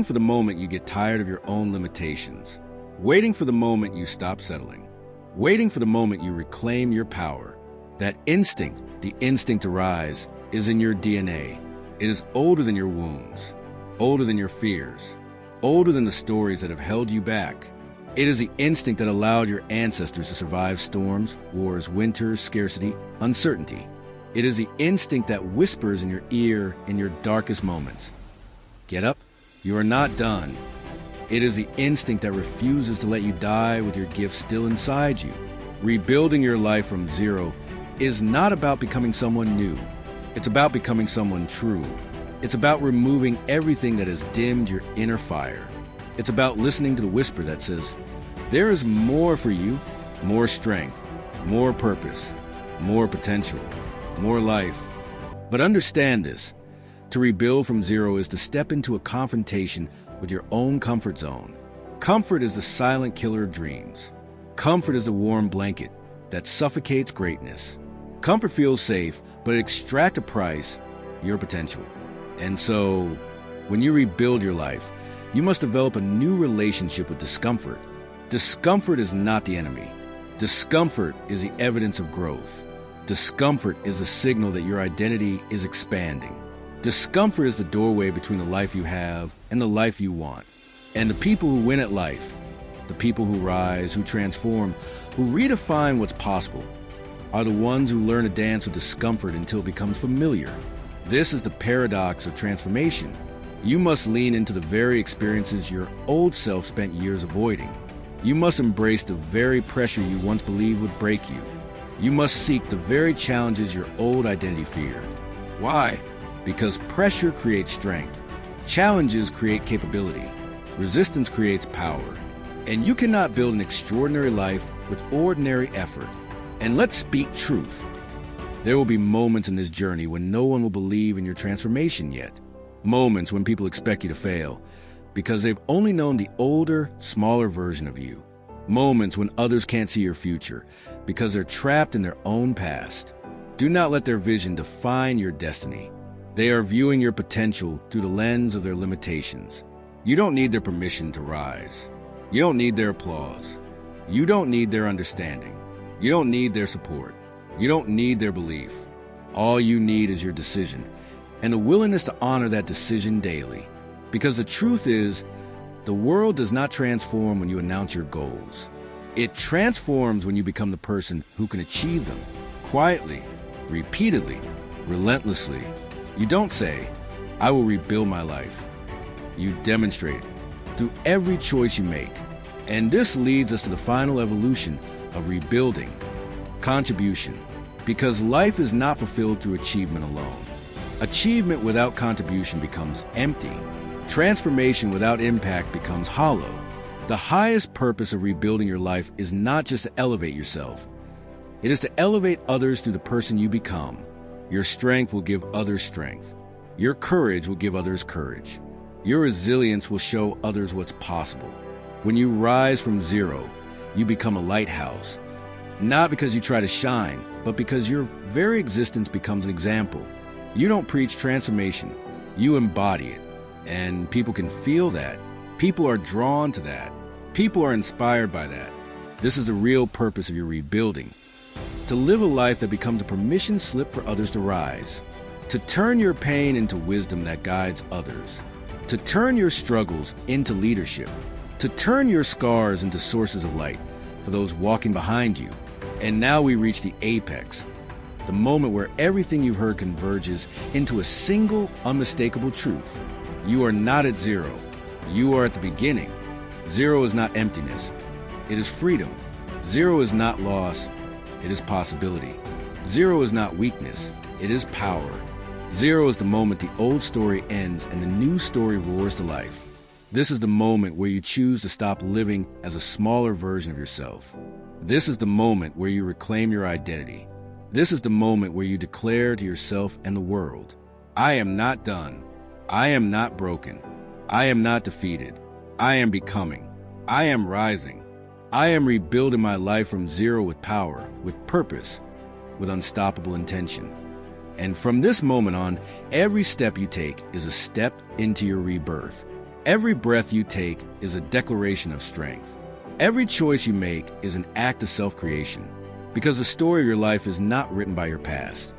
for the moment you get tired of your own limitations, waiting for the moment you stop settling, waiting for the moment you reclaim your power. That instinct, the instinct to rise, is in your DNA. It is older than your wounds, older than your fears, older than the stories that have held you back. It is the instinct that allowed your ancestors to survive storms, wars, winters, scarcity, uncertainty. It is the instinct that whispers in your ear in your darkest moments. Get up, you are not done. It is the instinct that refuses to let you die with your gift still inside you. Rebuilding your life from zero is not about becoming someone new. It's about becoming someone true. It's about removing everything that has dimmed your inner fire. It's about listening to the whisper that says, there is more for you, more strength, more purpose, more potential, more life. But understand this, to rebuild from zero is to step into a confrontation with your own comfort zone. Comfort is the silent killer of dreams. Comfort is the warm blanket that suffocates greatness. Comfort feels safe, but it extracts a price, your potential. And so, when you rebuild your life, you must develop a new relationship with discomfort. Discomfort is not the enemy. Discomfort is the evidence of growth. Discomfort is a signal that your identity is expanding. Discomfort is the doorway between the life you have and the life you want. And the people who win at life, the people who rise, who transform, who redefine what's possible, are the ones who learn to dance with discomfort until it becomes familiar. This is the paradox of transformation. You must lean into the very experiences your old self spent years avoiding. You must embrace the very pressure you once believed would break you. You must seek the very challenges your old identity feared. Why? Because pressure creates strength. Challenges create capability. Resistance creates power. And you cannot build an extraordinary life with ordinary effort. And let's speak truth. There will be moments in this journey when no one will believe in your transformation yet. Moments when people expect you to fail because they've only known the older, smaller version of you. Moments when others can't see your future because they're trapped in their own past. Do not let their vision define your destiny. They are viewing your potential through the lens of their limitations. You don't need their permission to rise. You don't need their applause. You don't need their understanding. You don't need their support. You don't need their belief. All you need is your decision and a willingness to honor that decision daily. Because the truth is, the world does not transform when you announce your goals. It transforms when you become the person who can achieve them, quietly, repeatedly, relentlessly. You don't say, I will rebuild my life. You demonstrate it through every choice you make. And this leads us to the final evolution of rebuilding, contribution. Because life is not fulfilled through achievement alone. Achievement without contribution becomes empty. Transformation without impact becomes hollow. The highest purpose of rebuilding your life is not just to elevate yourself. It is to elevate others through the person you become. Your strength will give others strength. Your courage will give others courage. Your resilience will show others what's possible. When you rise from zero, you become a lighthouse. Not because you try to shine, but because your very existence becomes an example. You don't preach transformation, you embody it. And people can feel that. People are drawn to that. People are inspired by that. This is the real purpose of your rebuilding. To live a life that becomes a permission slip for others to rise. To turn your pain into wisdom that guides others. To turn your struggles into leadership. To turn your scars into sources of light for those walking behind you. And now we reach the apex. The moment where everything you've heard converges into a single, unmistakable truth. You are not at zero. You are at the beginning. Zero is not emptiness. It is freedom. Zero is not loss. It is possibility. Zero is not weakness. It is power. Zero is the moment the old story ends and the new story roars to life. This is the moment where you choose to stop living as a smaller version of yourself. This is the moment where you reclaim your identity. This is the moment where you declare to yourself and the world, I am not done. I am not broken. I am not defeated. I am becoming. I am rising. I am rebuilding my life from zero with power, with purpose, with unstoppable intention. And from this moment on, every step you take is a step into your rebirth. Every breath you take is a declaration of strength. Every choice you make is an act of self-creation. Because the story of your life is not written by your past.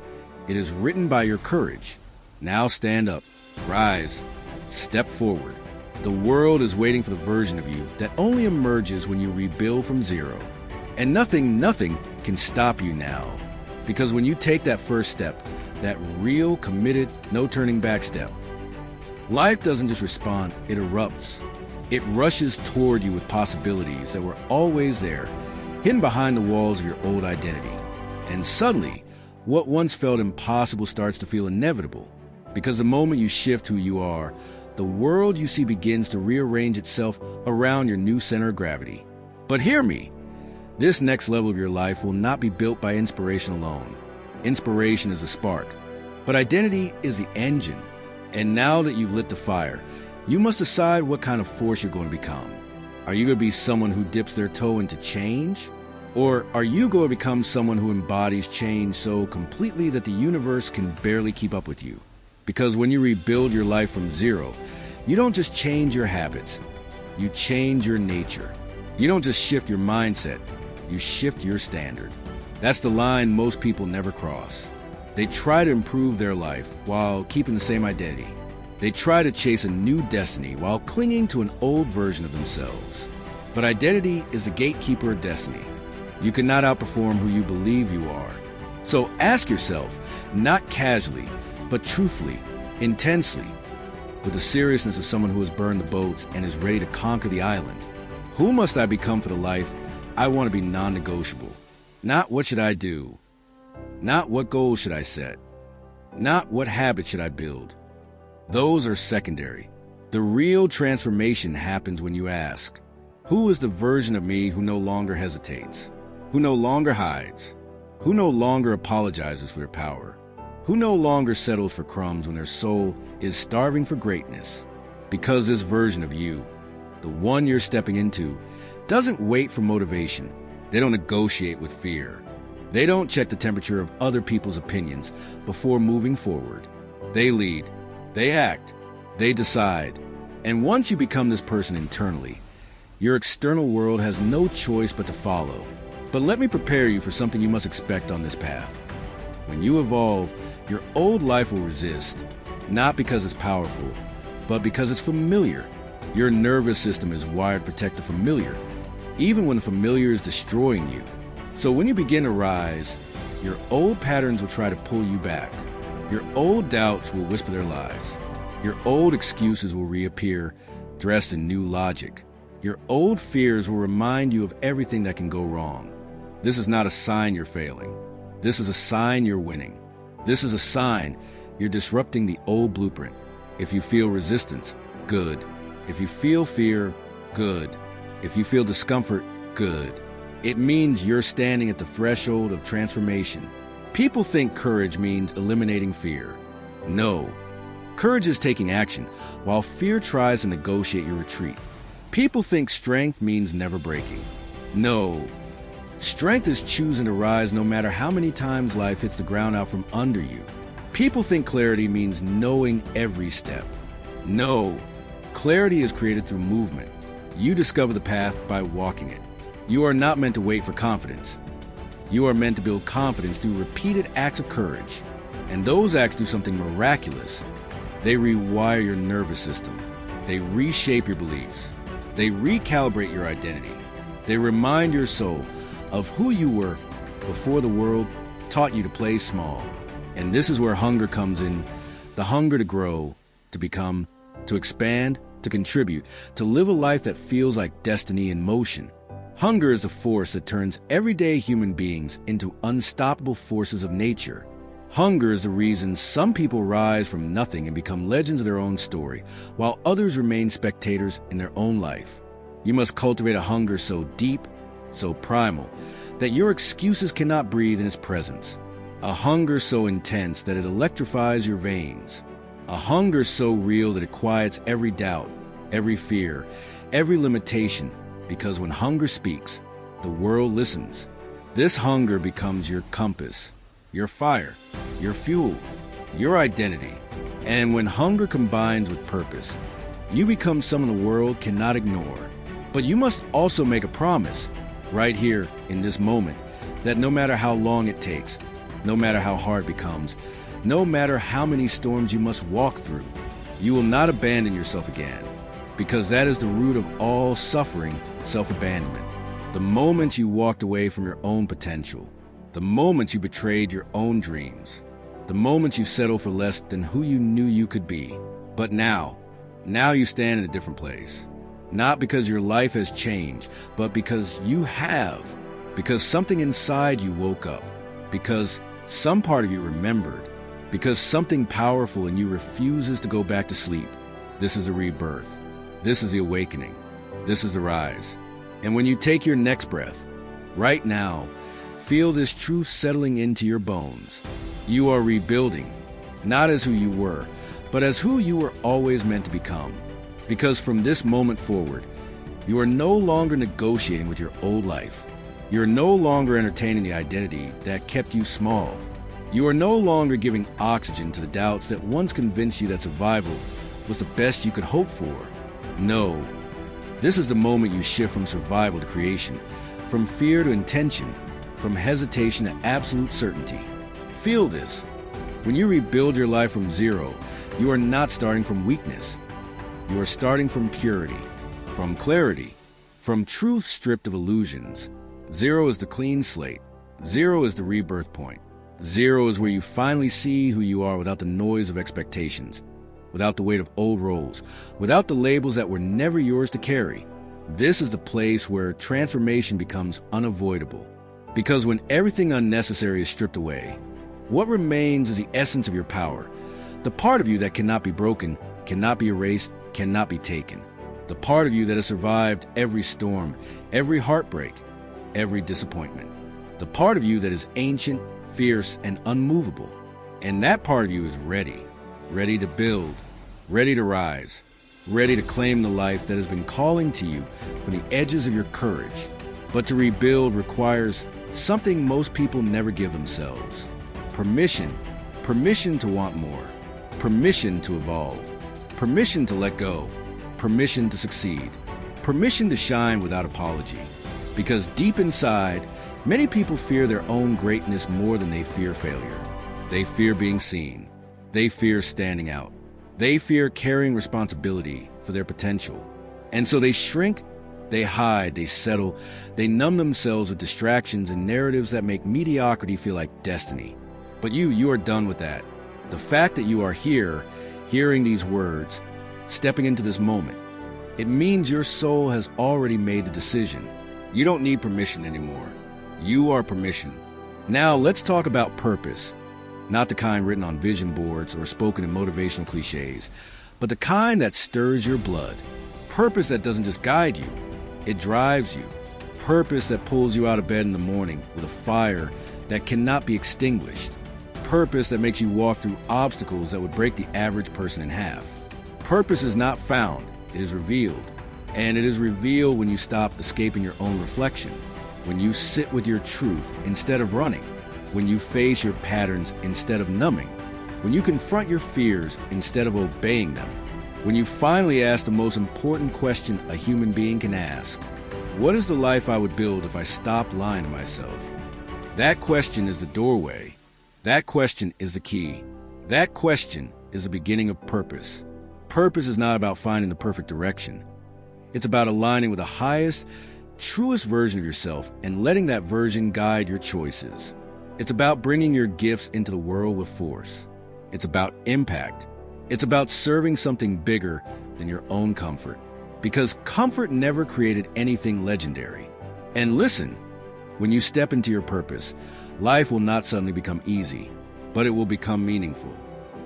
It is written by your courage. Now stand up, rise, step forward. The world is waiting for the version of you that only emerges when you rebuild from zero. And nothing can stop you now. Because when you take that first step, that real, committed, no turning back step, life doesn't just respond, it erupts. It rushes toward you with possibilities that were always there, hidden behind the walls of your old identity. And suddenly, what once felt impossible starts to feel inevitable. Because the moment you shift who you are, the world you see begins to rearrange itself around your new center of gravity. But hear me, this next level of your life will not be built by inspiration alone. Inspiration is a spark, but identity is the engine. And now that you've lit the fire, you must decide what kind of force you're going to become. Are you going to be someone who dips their toe into change? Or are you going to become someone who embodies change so completely that the universe can barely keep up with you? Because when you rebuild your life from zero, you don't just change your habits, you change your nature. You don't just shift your mindset, you shift your standard. That's the line most people never cross. They try to improve their life while keeping the same identity. They try to chase a new destiny while clinging to an old version of themselves. But identity is the gatekeeper of destiny. You cannot outperform who you believe you are. So ask yourself, not casually, but truthfully, intensely, with the seriousness of someone who has burned the boats and is ready to conquer the island. Who must I become for the life I want to be non-negotiable? Not what should I do? Not what goals should I set? Not what habits should I build? Those are secondary. The real transformation happens when you ask, who is the version of me who no longer hesitates, who no longer hides, who no longer apologizes for their power, who no longer settles for crumbs when their soul is starving for greatness? Because this version of you, the one you're stepping into, doesn't wait for motivation. They don't negotiate with fear. They don't check the temperature of other people's opinions before moving forward. They lead, they act, they decide. And once you become this person internally, your external world has no choice but to follow. But let me prepare you for something you must expect on this path. When you evolve, your old life will resist, not because it's powerful, but because it's familiar. Your nervous system is wired to protect the familiar, even when the familiar is destroying you. So when you begin to rise, your old patterns will try to pull you back. Your old doubts will whisper their lies. Your old excuses will reappear, dressed in new logic. Your old fears will remind you of everything that can go wrong. This is not a sign you're failing. This is a sign you're winning. This is a sign you're disrupting the old blueprint. If you feel resistance, good. If you feel fear, good. If you feel discomfort, good. It means you're standing at the threshold of transformation. People think courage means eliminating fear. No. Courage is taking action, while fear tries to negotiate your retreat. People think strength means never breaking. No. Strength is choosing to rise no matter how many times life hits the ground out from under you. People think clarity means knowing every step. No. Clarity is created through movement. You discover the path by walking it. You are not meant to wait for confidence. You are meant to build confidence through repeated acts of courage. And those acts do something miraculous. They rewire your nervous system. They reshape your beliefs. They recalibrate your identity. They remind your soul of who you were before the world taught you to play small. And this is where hunger comes in. The hunger to grow, to become, to expand, to contribute, to live a life that feels like destiny in motion. Hunger is a force that turns everyday human beings into unstoppable forces of nature. Hunger is the reason some people rise from nothing and become legends of their own story, while others remain spectators in their own life. You must cultivate a hunger so deep, so primal, that your excuses cannot breathe in its presence. A hunger so intense that it electrifies your veins. A hunger so real that it quiets every doubt, every fear, every limitation, because when hunger speaks, the world listens. This hunger becomes your compass, your fire, your fuel, your identity. And when hunger combines with purpose, you become someone the world cannot ignore. But you must also make a promise, right here in this moment, that no matter how long it takes, no matter how hard it becomes, no matter how many storms you must walk through, you will not abandon yourself again, because that is the root of all suffering, self-abandonment. The moment you walked away from your own potential, the moment you betrayed your own dreams, the moment you settled for less than who you knew you could be. But now you stand in a different place. Not because your life has changed, but because you have. Because something inside you woke up. Because some part of you remembered. Because something powerful in you refuses to go back to sleep. This is a rebirth. This is the awakening. This is the rise. And when you take your next breath, right now, feel this truth settling into your bones. You are rebuilding, not as who you were, but as who you were always meant to become. Because from this moment forward, you are no longer negotiating with your old life. You are no longer entertaining the identity that kept you small. You are no longer giving oxygen to the doubts that once convinced you that survival was the best you could hope for. No. This is the moment you shift from survival to creation, from fear to intention, from hesitation to absolute certainty. Feel this. When you rebuild your life from zero, you are not starting from weakness. You are starting from purity, from clarity, from truth stripped of illusions. Zero is the clean slate. Zero is the rebirth point. Zero is where you finally see who you are without the noise of expectations, without the weight of old roles, without the labels that were never yours to carry. This is the place where transformation becomes unavoidable. Because when everything unnecessary is stripped away, what remains is the essence of your power, the part of you that cannot be broken, cannot be erased, cannot be taken. The part of you that has survived every storm, every heartbreak, every disappointment. The part of you that is ancient, fierce, and unmovable. And that part of you is ready to build, ready to rise, ready to claim the life that has been calling to you from the edges of your courage. But to rebuild requires something most people never give themselves. Permission. Permission to want more. Permission to evolve. Permission to let go. Permission to succeed. Permission to shine without apology. Because deep inside, many people fear their own greatness more than they fear failure. They fear being seen. They fear standing out. They fear carrying responsibility for their potential. And so they shrink, they hide, they settle, they numb themselves with distractions and narratives that make mediocrity feel like destiny. But you are done with that. The fact that you are here, hearing these words, stepping into this moment, it means your soul has already made the decision. You don't need permission anymore. You are permission. Now let's talk about purpose. Not the kind written on vision boards or spoken in motivational cliches, but the kind that stirs your blood. Purpose that doesn't just guide you, It drives you. Purpose that pulls you out of bed in the morning with a fire that cannot be extinguished. Purpose that makes you walk through obstacles that would break the average person in half. Purpose is not found, it is revealed. And it is revealed when you stop escaping your own reflection, when you sit with your truth instead of running, when you face your patterns instead of numbing, when you confront your fears instead of obeying them, when you finally ask the most important question a human being can ask: what is the life I would build if I stopped lying to myself? That question is the doorway. That question is the key. That question is the beginning of purpose. Purpose is not about finding the perfect direction. It's about aligning with the highest, truest version of yourself and letting that version guide your choices. It's about bringing your gifts into the world with force. It's about impact. It's about serving something bigger than your own comfort. Because comfort never created anything legendary. And listen, when you step into your purpose, life will not suddenly become easy, but it will become meaningful.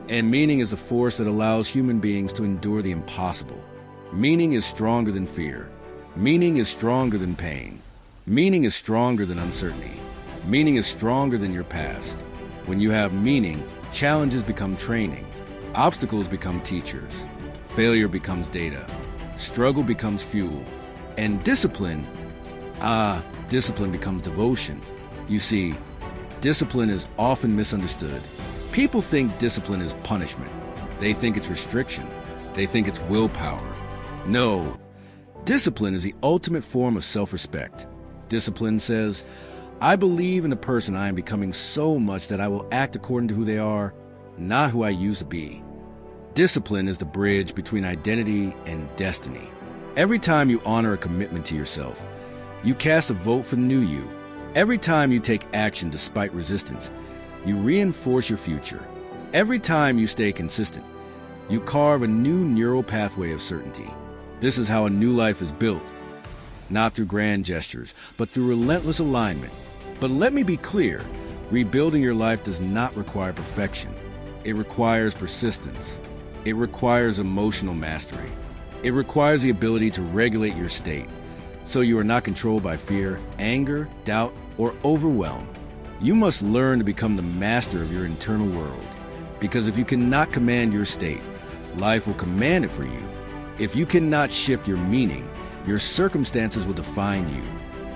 And meaning is the force that allows human beings to endure the impossible. Meaning is stronger than fear. Meaning is stronger than pain. Meaning is stronger than uncertainty. Meaning is stronger than your past. When you have meaning, challenges become training. Obstacles become teachers. Failure becomes data. Struggle becomes fuel. And discipline becomes devotion. You see, discipline is often misunderstood. People think discipline is punishment. They think it's restriction. They think it's willpower. No, discipline is the ultimate form of self-respect. Discipline says, I believe in the person I am becoming so much that I will act according to who they are, not who I used to be. Discipline is the bridge between identity and destiny. Every time you honor a commitment to yourself, you cast a vote for the new you. Every time you take action despite resistance, you reinforce your future. Every time you stay consistent, you carve a new neural pathway of certainty. This is how a new life is built, not through grand gestures, but through relentless alignment. But let me be clear, rebuilding your life does not require perfection. It requires persistence. It requires emotional mastery. It requires the ability to regulate your state, so you are not controlled by fear, anger, doubt, or overwhelm. You must learn to become the master of your internal world, because if you cannot command your state, life will command it for you. If you cannot shift your meaning, your circumstances will define you.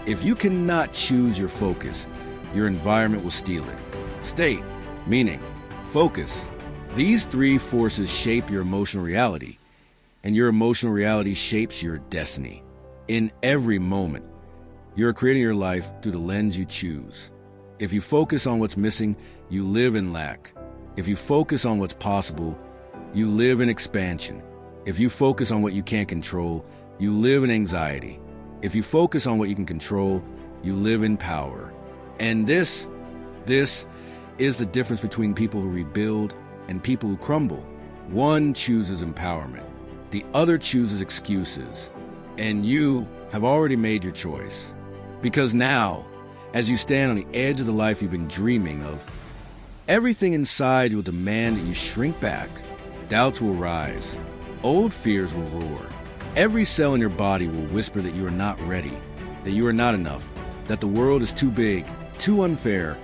If you cannot choose your focus, your environment will steal it. State, meaning, focus. These three forces shape your emotional reality, and your emotional reality shapes your destiny. In every moment, you're creating your life through the lens you choose. If you focus on what's missing, you live in lack. If you focus on what's possible, you live in expansion. If you focus on what you can't control, you live in anxiety. If you focus on what you can control, you live in power. And this is the difference between people who rebuild and people who crumble. One chooses empowerment. The other chooses excuses. And you have already made your choice. Because now, as you stand on the edge of the life you've been dreaming of, everything inside will demand that you shrink back. Doubts will rise. Old fears will roar. Every cell in your body will whisper that you are not ready, that you are not enough, that the world is too big, too unfair,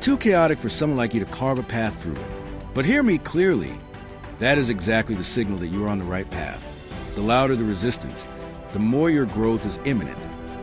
too chaotic for someone like you to carve a path through it. But hear me clearly. That is exactly the signal that you are on the right path. The louder the resistance, the more your growth is imminent.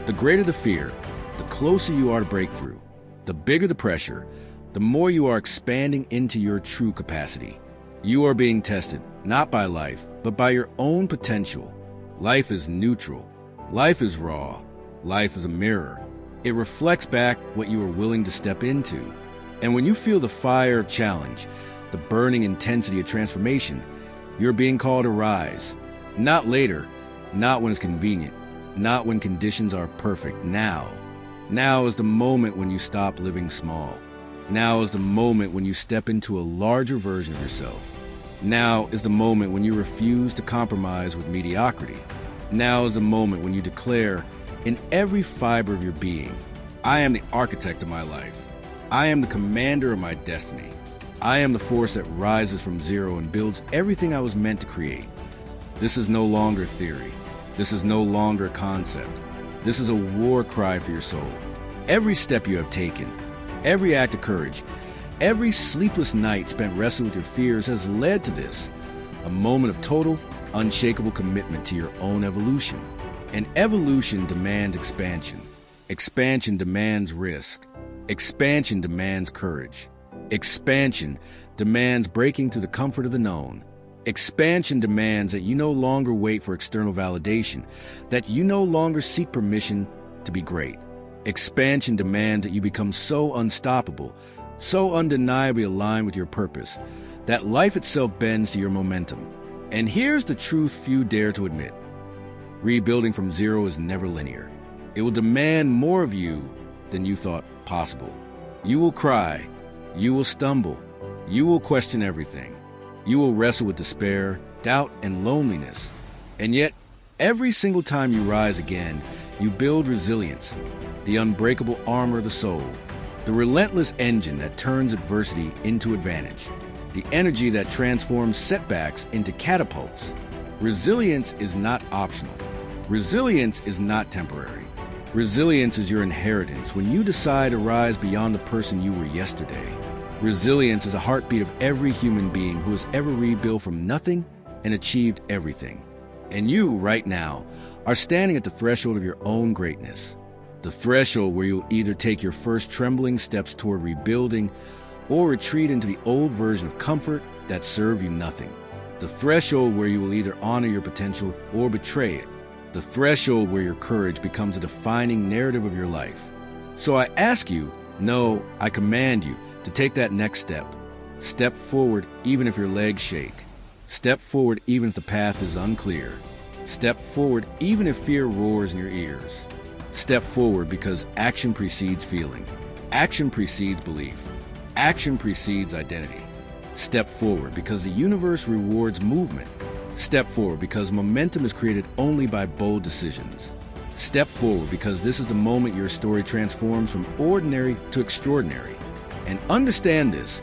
The greater the fear, the closer you are to breakthrough. The bigger the pressure, the more you are expanding into your true capacity. You are being tested, not by life, but by your own potential. Life is neutral. Life is raw. Life is a mirror. It reflects back what you are willing to step into. And when you feel the fire of challenge, the burning intensity of transformation, you're being called to rise. Not later, not when it's convenient, not when conditions are perfect. Now. Now is the moment when you stop living small. Now is the moment when you step into a larger version of yourself. Now is the moment when you refuse to compromise with mediocrity. Now is the moment when you declare in every fiber of your being, I am the architect of my life. I am the commander of my destiny. I am the force that rises from zero and builds everything I was meant to create. This is no longer theory. This is no longer a concept. This is a war cry for your soul. Every step you have taken, every act of courage, every sleepless night spent wrestling with your fears has led to this, a moment of total, unshakable commitment to your own evolution. And evolution demands expansion. Expansion demands risk. Expansion demands courage. Expansion demands breaking through the comfort of the known. Expansion demands that you no longer wait for external validation, that you no longer seek permission to be great. Expansion demands that you become so unstoppable, so undeniably aligned with your purpose, that life itself bends to your momentum. And here's the truth few dare to admit. Rebuilding from zero is never linear. It will demand more of you than you thought possible. You will cry. You will stumble. You will question everything. You will wrestle with despair, doubt, and loneliness. And yet, every single time you rise again, you build resilience, the unbreakable armor of the soul, the relentless engine that turns adversity into advantage, the energy that transforms setbacks into catapults. Resilience is not optional. Resilience is not temporary. Resilience is your inheritance when you decide to rise beyond the person you were yesterday. Resilience is a heartbeat of every human being who has ever rebuilt from nothing and achieved everything. And you, right now, are standing at the threshold of your own greatness. The threshold where you'll either take your first trembling steps toward rebuilding or retreat into the old version of comfort that served you nothing. The threshold where you will either honor your potential or betray it. The threshold where your courage becomes a defining narrative of your life. So I ask you, no, I command you, to take that next step. Step forward even if your legs shake. Step forward even if the path is unclear. Step forward even if fear roars in your ears. Step forward because action precedes feeling. Action precedes belief. Action precedes identity. Step forward because the universe rewards movement. Step forward because momentum is created only by bold decisions. Step forward because this is the moment your story transforms from ordinary to extraordinary. And understand this,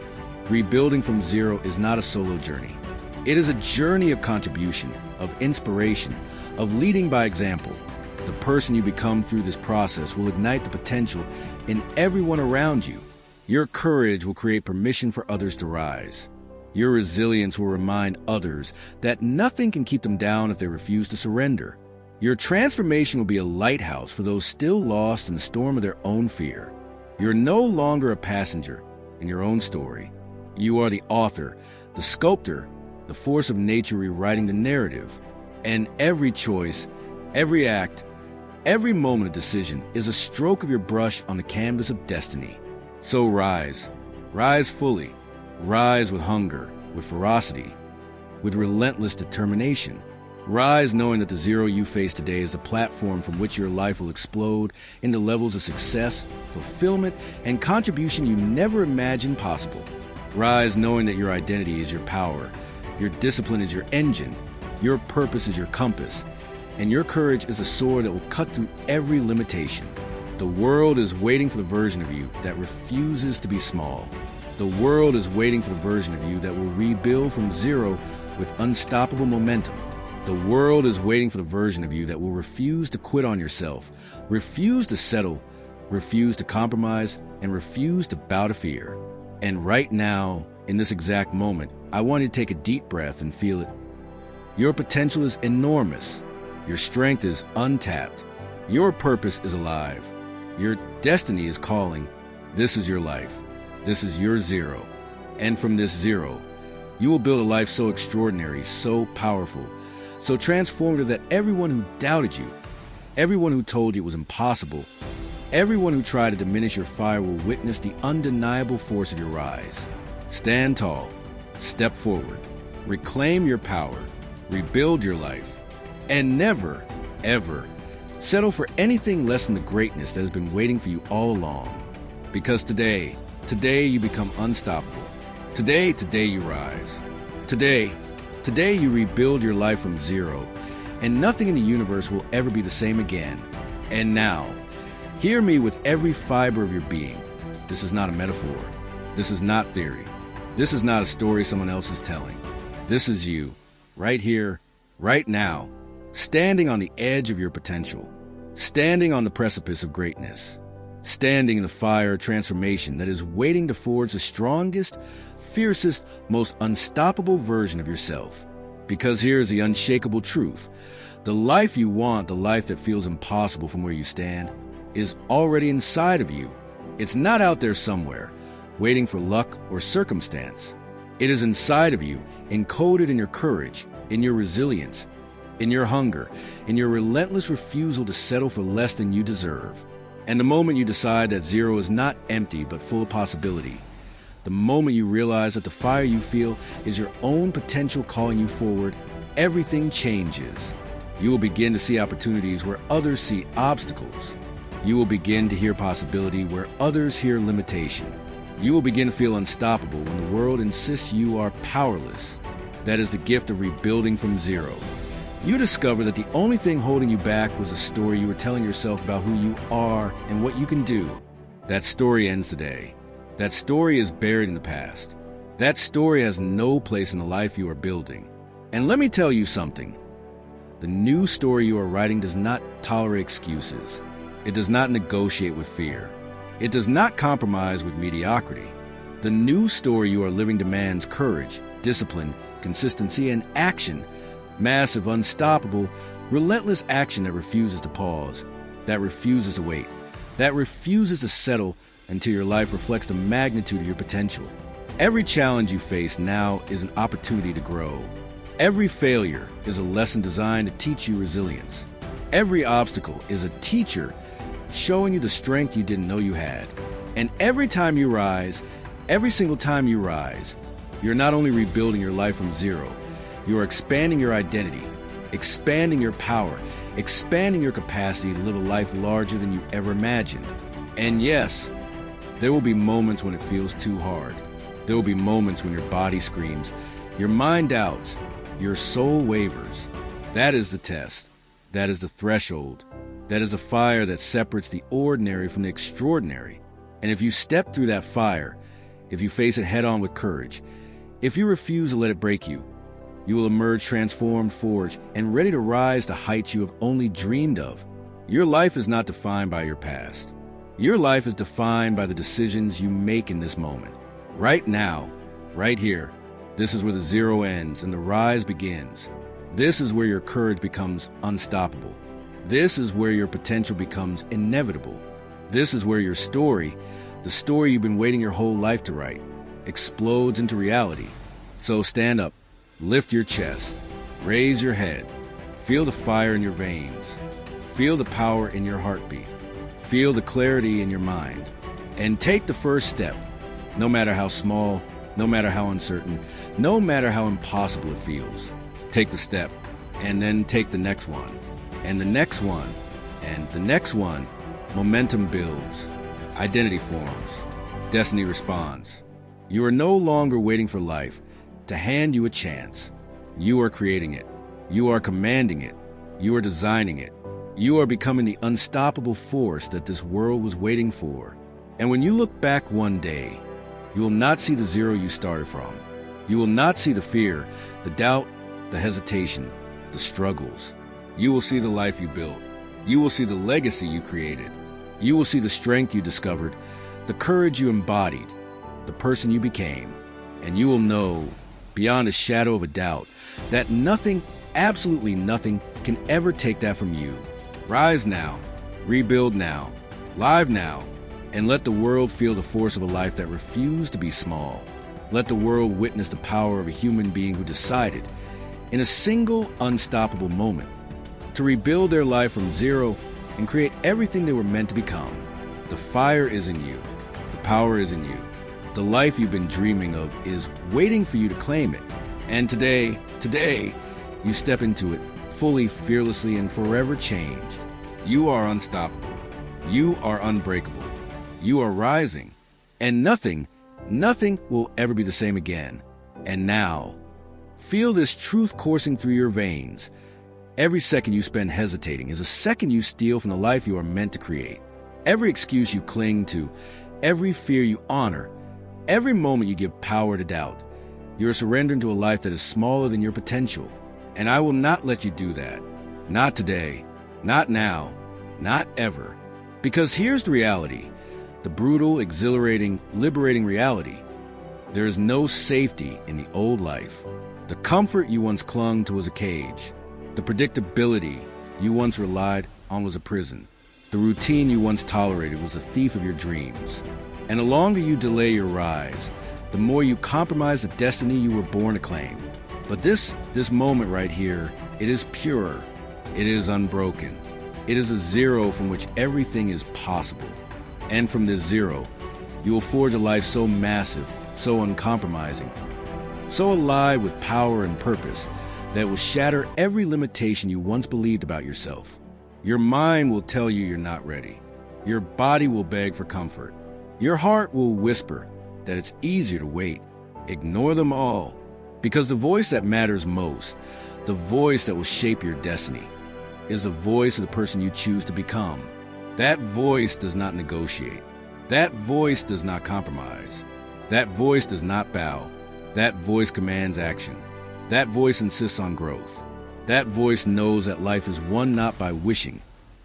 rebuilding from zero is not a solo journey. It is a journey of contribution, of inspiration, of leading by example. The person you become through this process will ignite the potential in everyone around you. Your courage will create permission for others to rise. Your resilience will remind others that nothing can keep them down if they refuse to surrender. Your transformation will be a lighthouse for those still lost in the storm of their own fear. You're no longer a passenger in your own story. You are the author, the sculptor, the force of nature rewriting the narrative. And every choice, every act, every moment of decision is a stroke of your brush on the canvas of destiny. So rise. Rise fully. Rise with hunger, with ferocity, with relentless determination. Rise knowing that the zero you face today is a platform from which your life will explode into levels of success, fulfillment, and contribution you never imagined possible. Rise knowing that your identity is your power, your discipline is your engine, your purpose is your compass, and your courage is a sword that will cut through every limitation. The world is waiting for the version of you that refuses to be small. The world is waiting for the version of you that will rebuild from zero with unstoppable momentum. The world is waiting for the version of you that will refuse to quit on yourself, refuse to settle, refuse to compromise, and refuse to bow to fear. And right now, in this exact moment, I want you to take a deep breath and feel it. Your potential is enormous. Your strength is untapped. Your purpose is alive. Your destiny is calling. This is your life. This is your zero. And from this zero, you will build a life so extraordinary, so powerful, so transformative that everyone who doubted you, everyone who told you it was impossible, everyone who tried to diminish your fire will witness the undeniable force of your rise. Stand tall, step forward, reclaim your power, rebuild your life, and never, ever settle for anything less than the greatness that has been waiting for you all along. Because today you become unstoppable. Today you rise. Today you rebuild your life from zero, and nothing in the universe will ever be the same again. And now, hear me with every fiber of your being. This is not a metaphor. This is not theory. This is not a story someone else is telling. This is you, right here, right now, standing on the edge of your potential, standing on the precipice of greatness, standing in the fire of transformation that is waiting to forge the strongest, fiercest, most unstoppable version of yourself. Because here's the unshakable truth. The life you want, the life that feels impossible from where you stand, is already inside of you. It's not out there somewhere, waiting for luck or circumstance. It is inside of you, encoded in your courage, in your resilience, in your hunger, in your relentless refusal to settle for less than you deserve. And the moment you decide that zero is not empty but full of possibility, the moment you realize that the fire you feel is your own potential calling you forward, everything changes. You will begin to see opportunities where others see obstacles. You will begin to hear possibility where others hear limitation. You will begin to feel unstoppable when the world insists you are powerless. That is the gift of rebuilding from zero. You discover that the only thing holding you back was a story you were telling yourself about who you are and what you can do. That story ends today. That story is buried in the past. That story has no place in the life you are building. And let me tell you something. The new story you are writing does not tolerate excuses. It does not negotiate with fear. It does not compromise with mediocrity. The new story you are living demands courage, discipline, consistency, and action. Massive, unstoppable, relentless action that refuses to pause, that refuses to wait, that refuses to settle until your life reflects the magnitude of your potential. Every challenge you face now is an opportunity to grow. Every failure is a lesson designed to teach you resilience. Every obstacle is a teacher showing you the strength you didn't know you had. And every time you rise, every single time you rise, you're not only rebuilding your life from zero, you are expanding your identity, expanding your power, expanding your capacity to live a life larger than you ever imagined. And yes, there will be moments when it feels too hard. There will be moments when your body screams, your mind doubts, your soul wavers. That is the test. That is the threshold. That is the fire that separates the ordinary from the extraordinary. And if you step through that fire, if you face it head-on with courage, if you refuse to let it break you, you will emerge transformed, forged, and ready to rise to heights you have only dreamed of. Your life is not defined by your past. Your life is defined by the decisions you make in this moment. Right now, right here, this is where the zero ends and the rise begins. This is where your courage becomes unstoppable. This is where your potential becomes inevitable. This is where your story, the story you've been waiting your whole life to write, explodes into reality. So stand up, lift your chest, raise your head, feel the fire in your veins, feel the power in your heartbeat. Feel the clarity in your mind, and take the first step, no matter how small, no matter how uncertain, no matter how impossible it feels. Take the step, and then take the next one, and the next one, and the next one. Momentum builds, identity forms, destiny responds. You are no longer waiting for life to hand you a chance. You are creating it. You are commanding it. You are designing it. You are becoming the unstoppable force that this world was waiting for. And when you look back one day, you will not see the zero you started from. You will not see the fear, the doubt, the hesitation, the struggles. You will see the life you built. You will see the legacy you created. You will see the strength you discovered, the courage you embodied, the person you became. And you will know, beyond a shadow of a doubt, that nothing, absolutely nothing, can ever take that from you. Rise now, rebuild now, live now, and let the world feel the force of a life that refused to be small. Let the world witness the power of a human being who decided, in a single unstoppable moment, to rebuild their life from zero and create everything they were meant to become. The fire is in you. The power is in you. The life you've been dreaming of is waiting for you to claim it. And today, you step into it fully, fearlessly, and forever changed. You are unstoppable. You are unbreakable. You are rising. And nothing will ever be the same again. And now, feel this truth coursing through your veins. Every second you spend hesitating is a second you steal from the life you are meant to create. Every excuse you cling to, every fear you honor, every moment you give power to doubt, you are surrendering to a life that is smaller than your potential. And I will not let you do that. Not today. Not now. not ever. Because here's the reality, the brutal, exhilarating, liberating reality. There is no safety in the old life. The comfort you once clung to was a cage. The predictability you once relied on was a prison. The routine you once tolerated was a thief of your dreams. And the longer you delay your rise, the more you compromise the destiny you were born to claim. But this moment right here, it is pure. It is unbroken. It is a zero from which everything is possible. And from this zero, you will forge a life so massive, so uncompromising, so alive with power and purpose that will shatter every limitation you once believed about yourself. Your mind will tell you you're not ready. Your body will beg for comfort. Your heart will whisper that it's easier to wait. Ignore them all, because the voice that matters most, the voice that will shape your destiny, is the voice of the person you choose to become. That voice does not negotiate. That voice does not compromise. That voice does not bow. That voice commands action. That voice insists on growth. That voice knows that life is won not by wishing,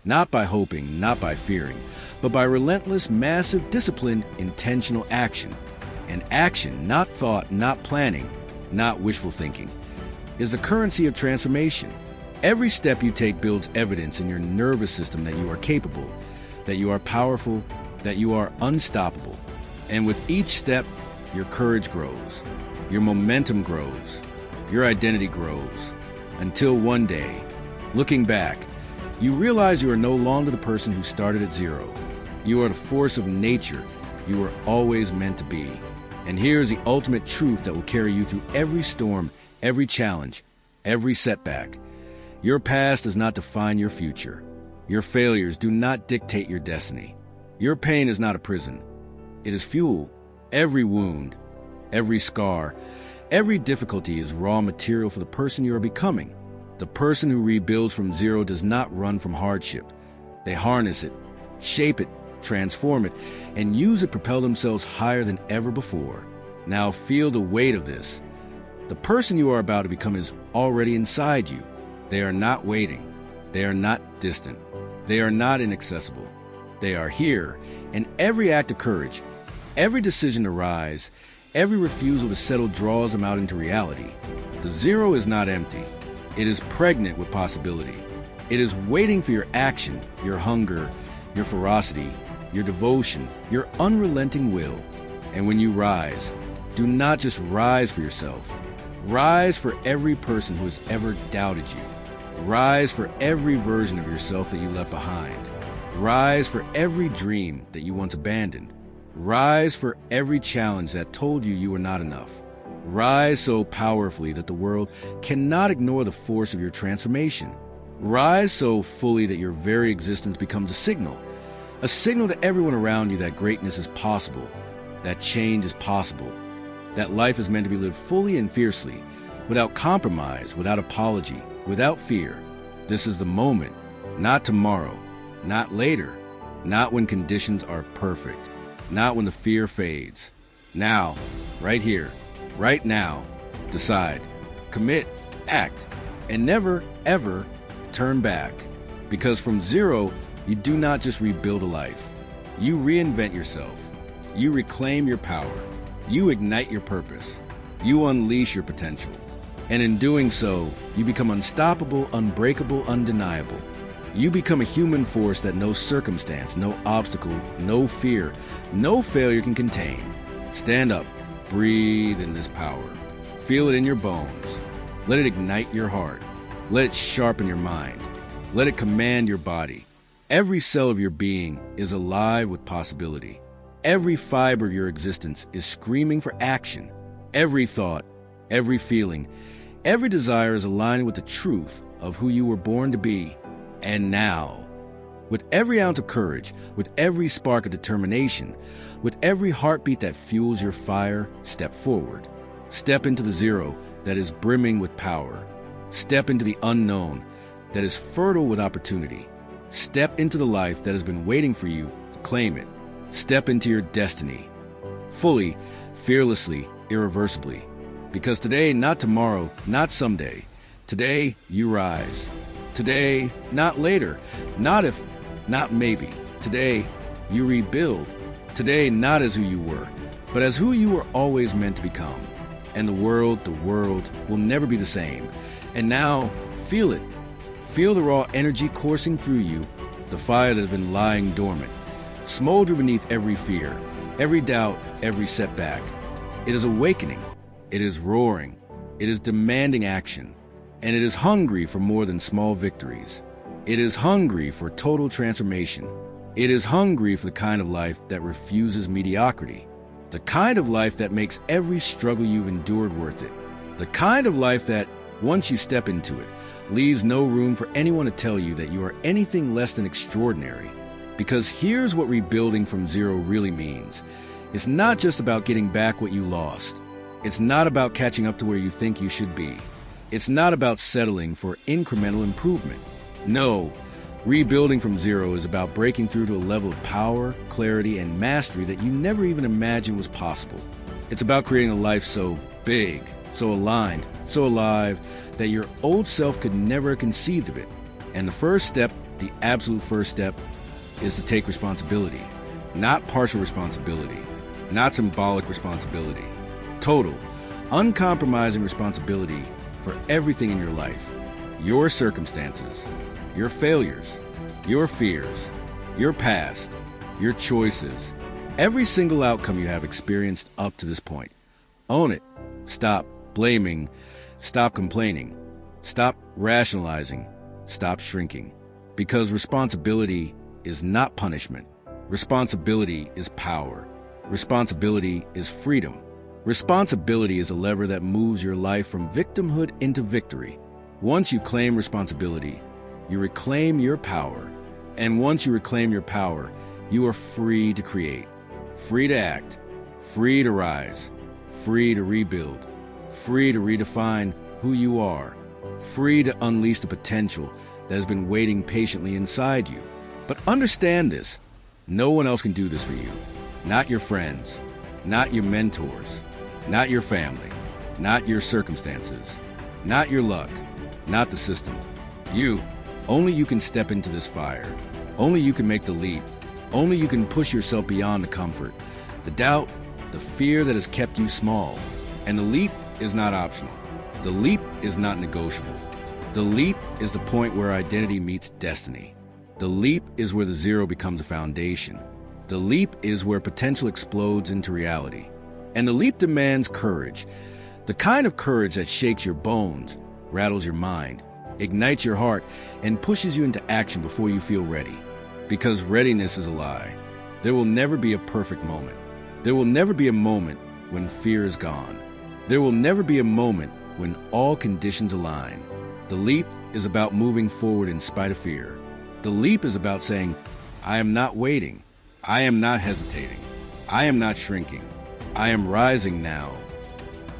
not by hoping, not by fearing, but by relentless, massive, disciplined, intentional action. And action, not thought, not planning, not wishful thinking, is the currency of transformation. Every step you take builds evidence in your nervous system that you are capable, that you are powerful, that you are unstoppable. And with each step, your courage grows, your momentum grows, your identity grows, until one day, looking back, you realize you are no longer the person who started at zero. You are the force of nature you were always meant to be. And here's the ultimate truth that will carry you through every storm, every challenge, every setback. Your past does not define your future. Your failures do not dictate your destiny. Your pain is not a prison. It is fuel. Every wound, every scar, every difficulty is raw material for the person you are becoming. The person who rebuilds from zero does not run from hardship. They harness it, shape it, transform it, and use it to propel themselves higher than ever before. Now feel the weight of this. The person you are about to become is already inside you. They are not waiting. They are not distant. They are not inaccessible. They are here, and every act of courage, every decision to rise, every refusal to settle draws them out into reality. The zero is not empty. It is pregnant with possibility. It is waiting for your action, your hunger, your ferocity, your devotion, your unrelenting will. And when you rise, do not just rise for yourself. Rise for every person who has ever doubted you. Rise for every version of yourself that you left behind. Rise for every dream that you once abandoned. Rise for every challenge that told you were not enough. Rise so powerfully that the world cannot ignore the force of your transformation. Rise so fully that your very existence becomes a signal to everyone around you that greatness is possible, that change is possible, that life is meant to be lived fully and fiercely, without compromise, without apology, without fear. This is the moment, not tomorrow, not later, not when conditions are perfect, not when the fear fades. Now, right here, right now, decide, commit, act, and never, ever turn back. Because from zero, you do not just rebuild a life. You reinvent yourself. You reclaim your power. You ignite your purpose. You unleash your potential. And in doing so, you become unstoppable, unbreakable, undeniable. You become a human force that no circumstance, no obstacle, no fear, no failure can contain. Stand up. Breathe in this power. Feel it in your bones. Let it ignite your heart. Let it sharpen your mind. Let it command your body. Every cell of your being is alive with possibility. Every fiber of your existence is screaming for action. Every thought, every feeling, every desire is aligning with the truth of who you were born to be. And now, with every ounce of courage, with every spark of determination, with every heartbeat that fuels your fire, step forward. Step into the zero that is brimming with power. Step into the unknown that is fertile with opportunity. Step into the life that has been waiting for you to claim it. Step into your destiny. Fully, fearlessly, irreversibly. Because today, not tomorrow, not someday. Today, you rise. Today, not later. Not if, not maybe. Today, you rebuild. Today, not as who you were, but as who you were always meant to become. And the world will never be the same. And now, feel it. Feel the raw energy coursing through you, the fire that has been lying dormant. Smolder beneath every fear, every doubt, every setback. It is awakening. It is roaring. It is demanding action. And it is hungry for more than small victories. It is hungry for total transformation. It is hungry for the kind of life that refuses mediocrity. The kind of life that makes every struggle you've endured worth it. The kind of life that, once you step into it, leaves no room for anyone to tell you that you are anything less than extraordinary. Because here's what rebuilding from zero really means. It's not just about getting back what you lost. It's not about catching up to where you think you should be. It's not about settling for incremental improvement. No, rebuilding from zero is about breaking through to a level of power, clarity, and mastery that you never even imagined was possible. It's about creating a life so big, so aligned, so alive, that your old self could never have conceived of it. And the first step, the absolute first step, is to take responsibility. Not partial responsibility, not symbolic responsibility. Total, uncompromising responsibility for everything in your life. Your circumstances, your failures, your fears, your past, your choices, every single outcome you have experienced up to this point. Own it. Stop blaming. Stop complaining. Stop rationalizing. Stop shrinking. Because responsibility is not punishment. Responsibility is power. Responsibility is freedom. Responsibility is a lever that moves your life from victimhood into victory. Once you claim responsibility, you reclaim your power. And once you reclaim your power, you are free to create, free to act, free to rise, free to rebuild, free to redefine who you are, free to unleash the potential that has been waiting patiently inside you. But understand this, no one else can do this for you. Not your friends, not your mentors, not your family, not your circumstances, not your luck, not the system. Only you can step into this fire. Only you can make the leap. Only you can push yourself beyond the comfort, the doubt, the fear that has kept you small. And the leap is not optional. The leap is not negotiable. The leap is the point where identity meets destiny. The leap is where the zero becomes a foundation. The leap is where potential explodes into reality. And the leap demands courage. The kind of courage that shakes your bones, rattles your mind, ignites your heart, and pushes you into action before you feel ready. Because readiness is a lie. There will never be a perfect moment. There will never be a moment when fear is gone. There will never be a moment when all conditions align. The leap is about moving forward in spite of fear. The leap is about saying, I am not waiting. I am not hesitating. I am not shrinking. I am rising now.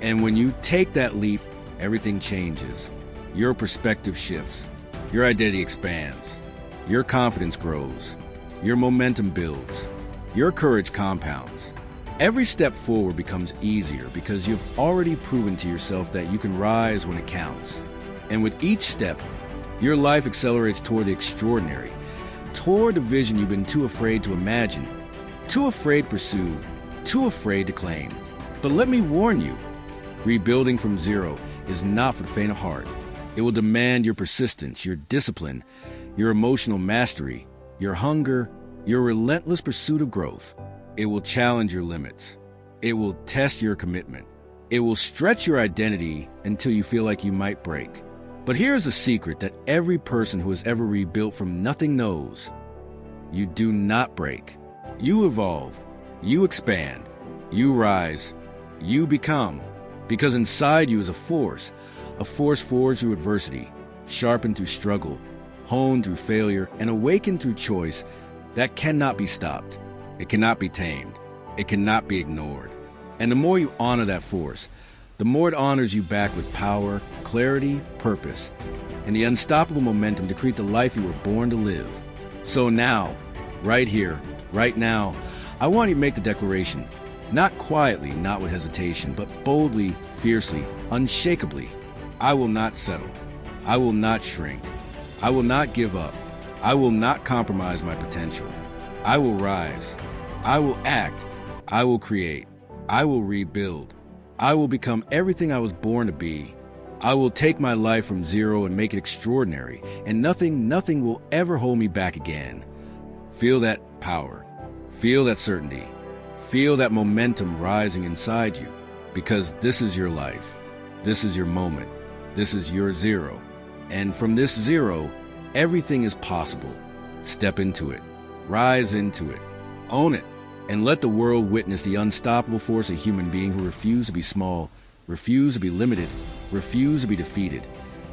And when you take that leap, everything changes. Your perspective shifts. Your identity expands. Your confidence grows. Your momentum builds. Your courage compounds. Every step forward becomes easier because you've already proven to yourself that you can rise when it counts. And with each step, your life accelerates toward the extraordinary, toward the vision you've been too afraid to imagine, too afraid to pursue, too afraid to claim. But let me warn you, rebuilding from zero is not for the faint of heart. It will demand your persistence, your discipline, your emotional mastery, your hunger, your relentless pursuit of growth. It will challenge your limits. It will test your commitment. It will stretch your identity until you feel like you might break. But here's a secret that every person who has ever rebuilt from nothing knows. You do not break. You evolve. You expand. You rise. You become. Because inside you is a force forged through adversity, sharpened through struggle, honed through failure, and awakened through choice that cannot be stopped. It cannot be tamed. It cannot be ignored. And the more you honor that force, the more it honors you back with power, clarity, purpose, and the unstoppable momentum to create the life you were born to live. So now, right here, right now, I want you to make the declaration, not quietly, not with hesitation, but boldly, fiercely, unshakably. I will not settle. I will not shrink. I will not give up. I will not compromise my potential. I will rise. I will act. I will create. I will rebuild. I will become everything I was born to be. I will take my life from zero and make it extraordinary, and nothing will ever hold me back again. Feel that power. Feel that certainty. Feel that momentum rising inside you, because this is your life. This is your moment. This is your zero. And from this zero, everything is possible. Step into it. Rise into it. Own it. And let the world witness the unstoppable force of a human being who refused to be small, refused to be limited, refused to be defeated,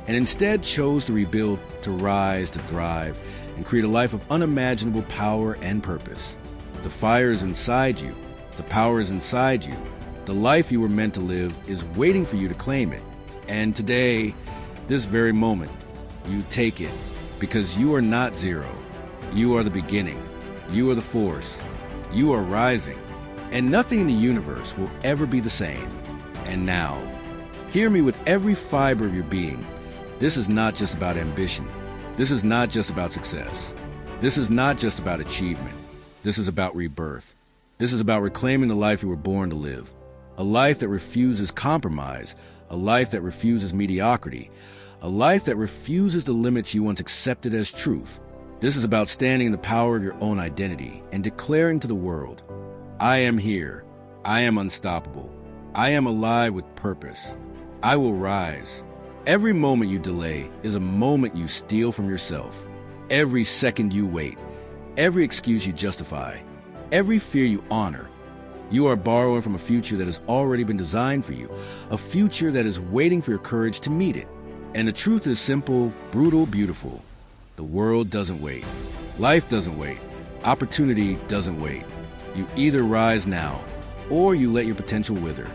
and instead chose to rebuild, to rise, to thrive, and create a life of unimaginable power and purpose. The fire is inside you. The power is inside you. The life you were meant to live is waiting for you to claim it. And today, this very moment, you take it, because you are not zero. You are the beginning. You are the force. You are rising. And nothing in the universe will ever be the same. And now, hear me with every fiber of your being. This is not just about ambition. This is not just about success. This is not just about achievement. This is about rebirth. This is about reclaiming the life you were born to live. A life that refuses compromise. A life that refuses mediocrity. A life that refuses the limits you once accepted as truth. This is about standing in the power of your own identity and declaring to the world, I am here. I am unstoppable. I am alive with purpose. I will rise. Every moment you delay is a moment you steal from yourself. Every second you wait, every excuse you justify, every fear you honor, you are borrowing from a future that has already been designed for you, a future that is waiting for your courage to meet it. And the truth is simple, brutal, beautiful. The world doesn't wait. Life doesn't wait. Opportunity doesn't wait. You either rise now, or you let your potential wither.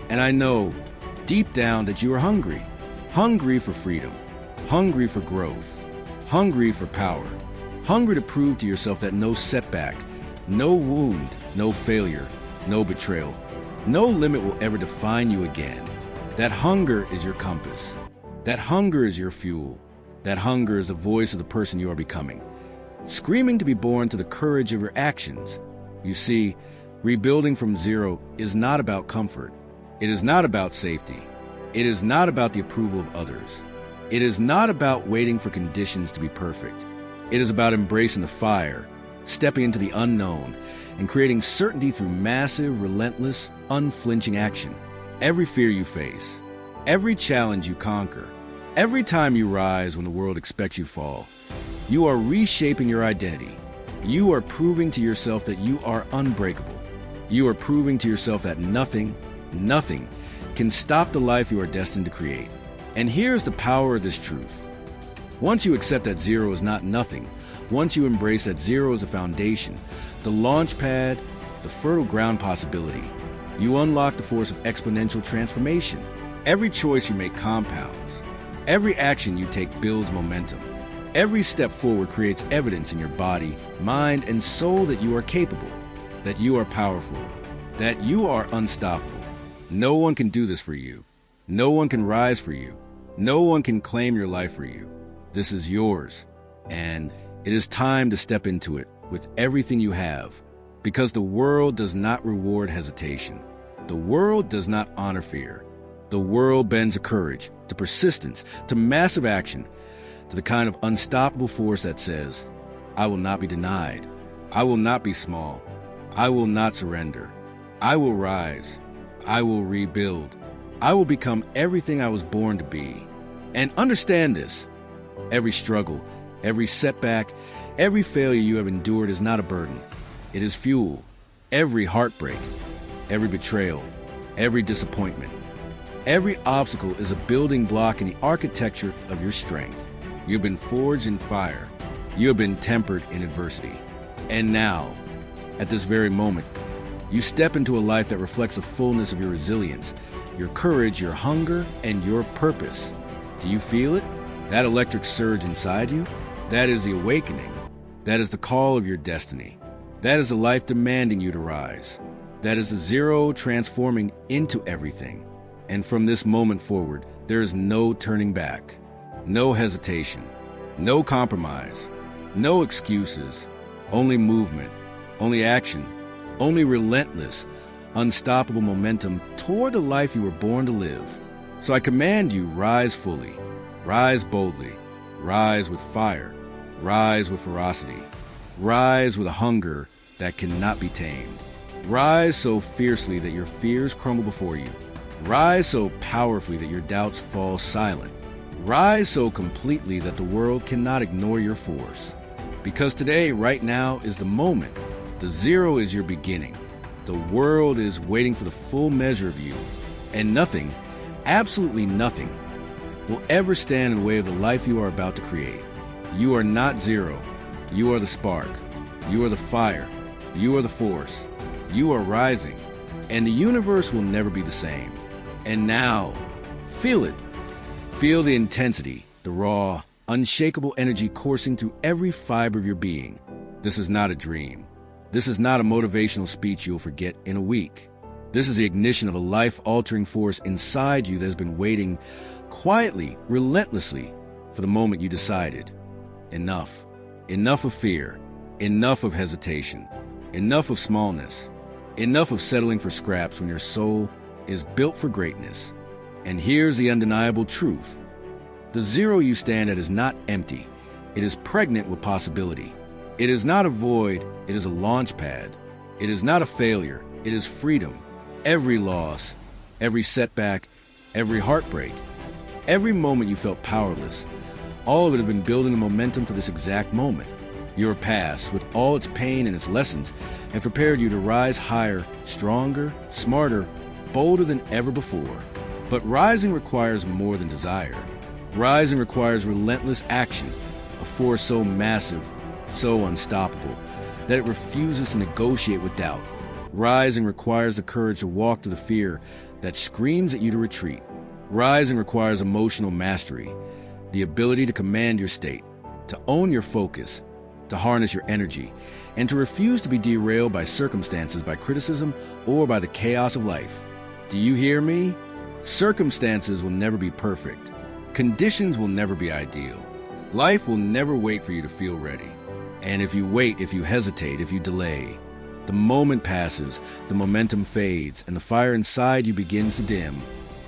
And I know, deep down, that you are hungry. Hungry for freedom. Hungry for growth. Hungry for power. Hungry to prove to yourself that no setback, no wound, no failure, no betrayal, no limit will ever define you again. That hunger is your compass. That hunger is your fuel. That hunger is the voice of the person you are becoming, screaming to be born to the courage of your actions. You see, rebuilding from zero is not about comfort. It is not about safety. It is not about the approval of others. It is not about waiting for conditions to be perfect. It is about embracing the fire, stepping into the unknown, and creating certainty through massive, relentless, unflinching action. Every fear you face, every challenge you conquer, every time you rise when the world expects you to fall, you are reshaping your identity. You are proving to yourself that you are unbreakable. You are proving to yourself that nothing can stop the life you are destined to create. And here's the power of this truth. Once you accept that zero is not nothing, once you embrace that zero is a foundation, the launch pad, the fertile ground possibility, you unlock the force of exponential transformation. Every choice you make compounds. Every action you take builds momentum. Every step forward creates evidence in your body, mind, and soul that you are capable, that you are powerful, that you are unstoppable. No one can do this for you. No one can rise for you. No one can claim your life for you. This is yours, and it is time to step into it with everything you have, because the world does not reward hesitation. The world does not honor fear. The world bends to courage, to persistence, to massive action, to the kind of unstoppable force that says, I will not be denied. I will not be small. I will not surrender. I will rise. I will rebuild. I will become everything I was born to be. And understand this. Every struggle, every setback, every failure you have endured is not a burden. It is fuel. Every heartbreak, every betrayal, every disappointment, every obstacle is a building block in the architecture of your strength. You've been forged in fire. You have been tempered in adversity. And now, at this very moment, you step into a life that reflects the fullness of your resilience, your courage, your hunger, and your purpose. Do you feel it? That electric surge inside you? That is the awakening. That is the call of your destiny. That is the life demanding you to rise. That is the zero transforming into everything. And from this moment forward, there is no turning back, no hesitation, no compromise, No excuses, only movement, only action, only relentless, unstoppable momentum toward the life you were born to live. So I command you, rise fully, rise boldly, rise with fire, rise with ferocity, rise with a hunger that cannot be tamed. Rise so fiercely that your fears crumble before you. Rise so powerfully that your doubts fall silent. Rise so completely that the world cannot ignore your force. Because today, right now, is the moment. The zero is your beginning. The world is waiting for the full measure of you. And nothing, absolutely nothing, will ever stand in the way of the life you are about to create. You are not zero. You are the spark. You are the fire. You are the force. You are rising. And the universe will never be the same. And now, feel it. Feel the intensity, the raw, unshakable energy coursing through every fiber of your being. This is not a dream. This is not a motivational speech you'll forget in a week. This is the ignition of a life-altering force inside you that has been waiting quietly, relentlessly, for the moment you decided. Enough. Enough of fear. Enough of hesitation. Enough of smallness. Enough of settling for scraps when your soul is built for greatness. And here's the undeniable truth. The zero you stand at is not empty. It is pregnant with possibility. It is not a void, it is a launch pad. It is not a failure, it is freedom. Every loss, every setback, every heartbreak, every moment you felt powerless, all of it has been building the momentum for this exact moment. Your past, with all its pain and its lessons, have prepared you to rise higher, stronger, smarter, bolder than ever before. But rising requires more than desire. Rising requires relentless action, a force so massive, so unstoppable, that it refuses to negotiate with doubt. Rising requires the courage to walk through the fear that screams at you to retreat. Rising requires emotional mastery, the ability to command your state, to own your focus, to harness your energy, and to refuse to be derailed by circumstances, by criticism, or by the chaos of life. Do you hear me? Circumstances will never be perfect. Conditions will never be ideal. Life will never wait for you to feel ready. And if you wait, if you hesitate, if you delay, the moment passes, the momentum fades, and the fire inside you begins to dim.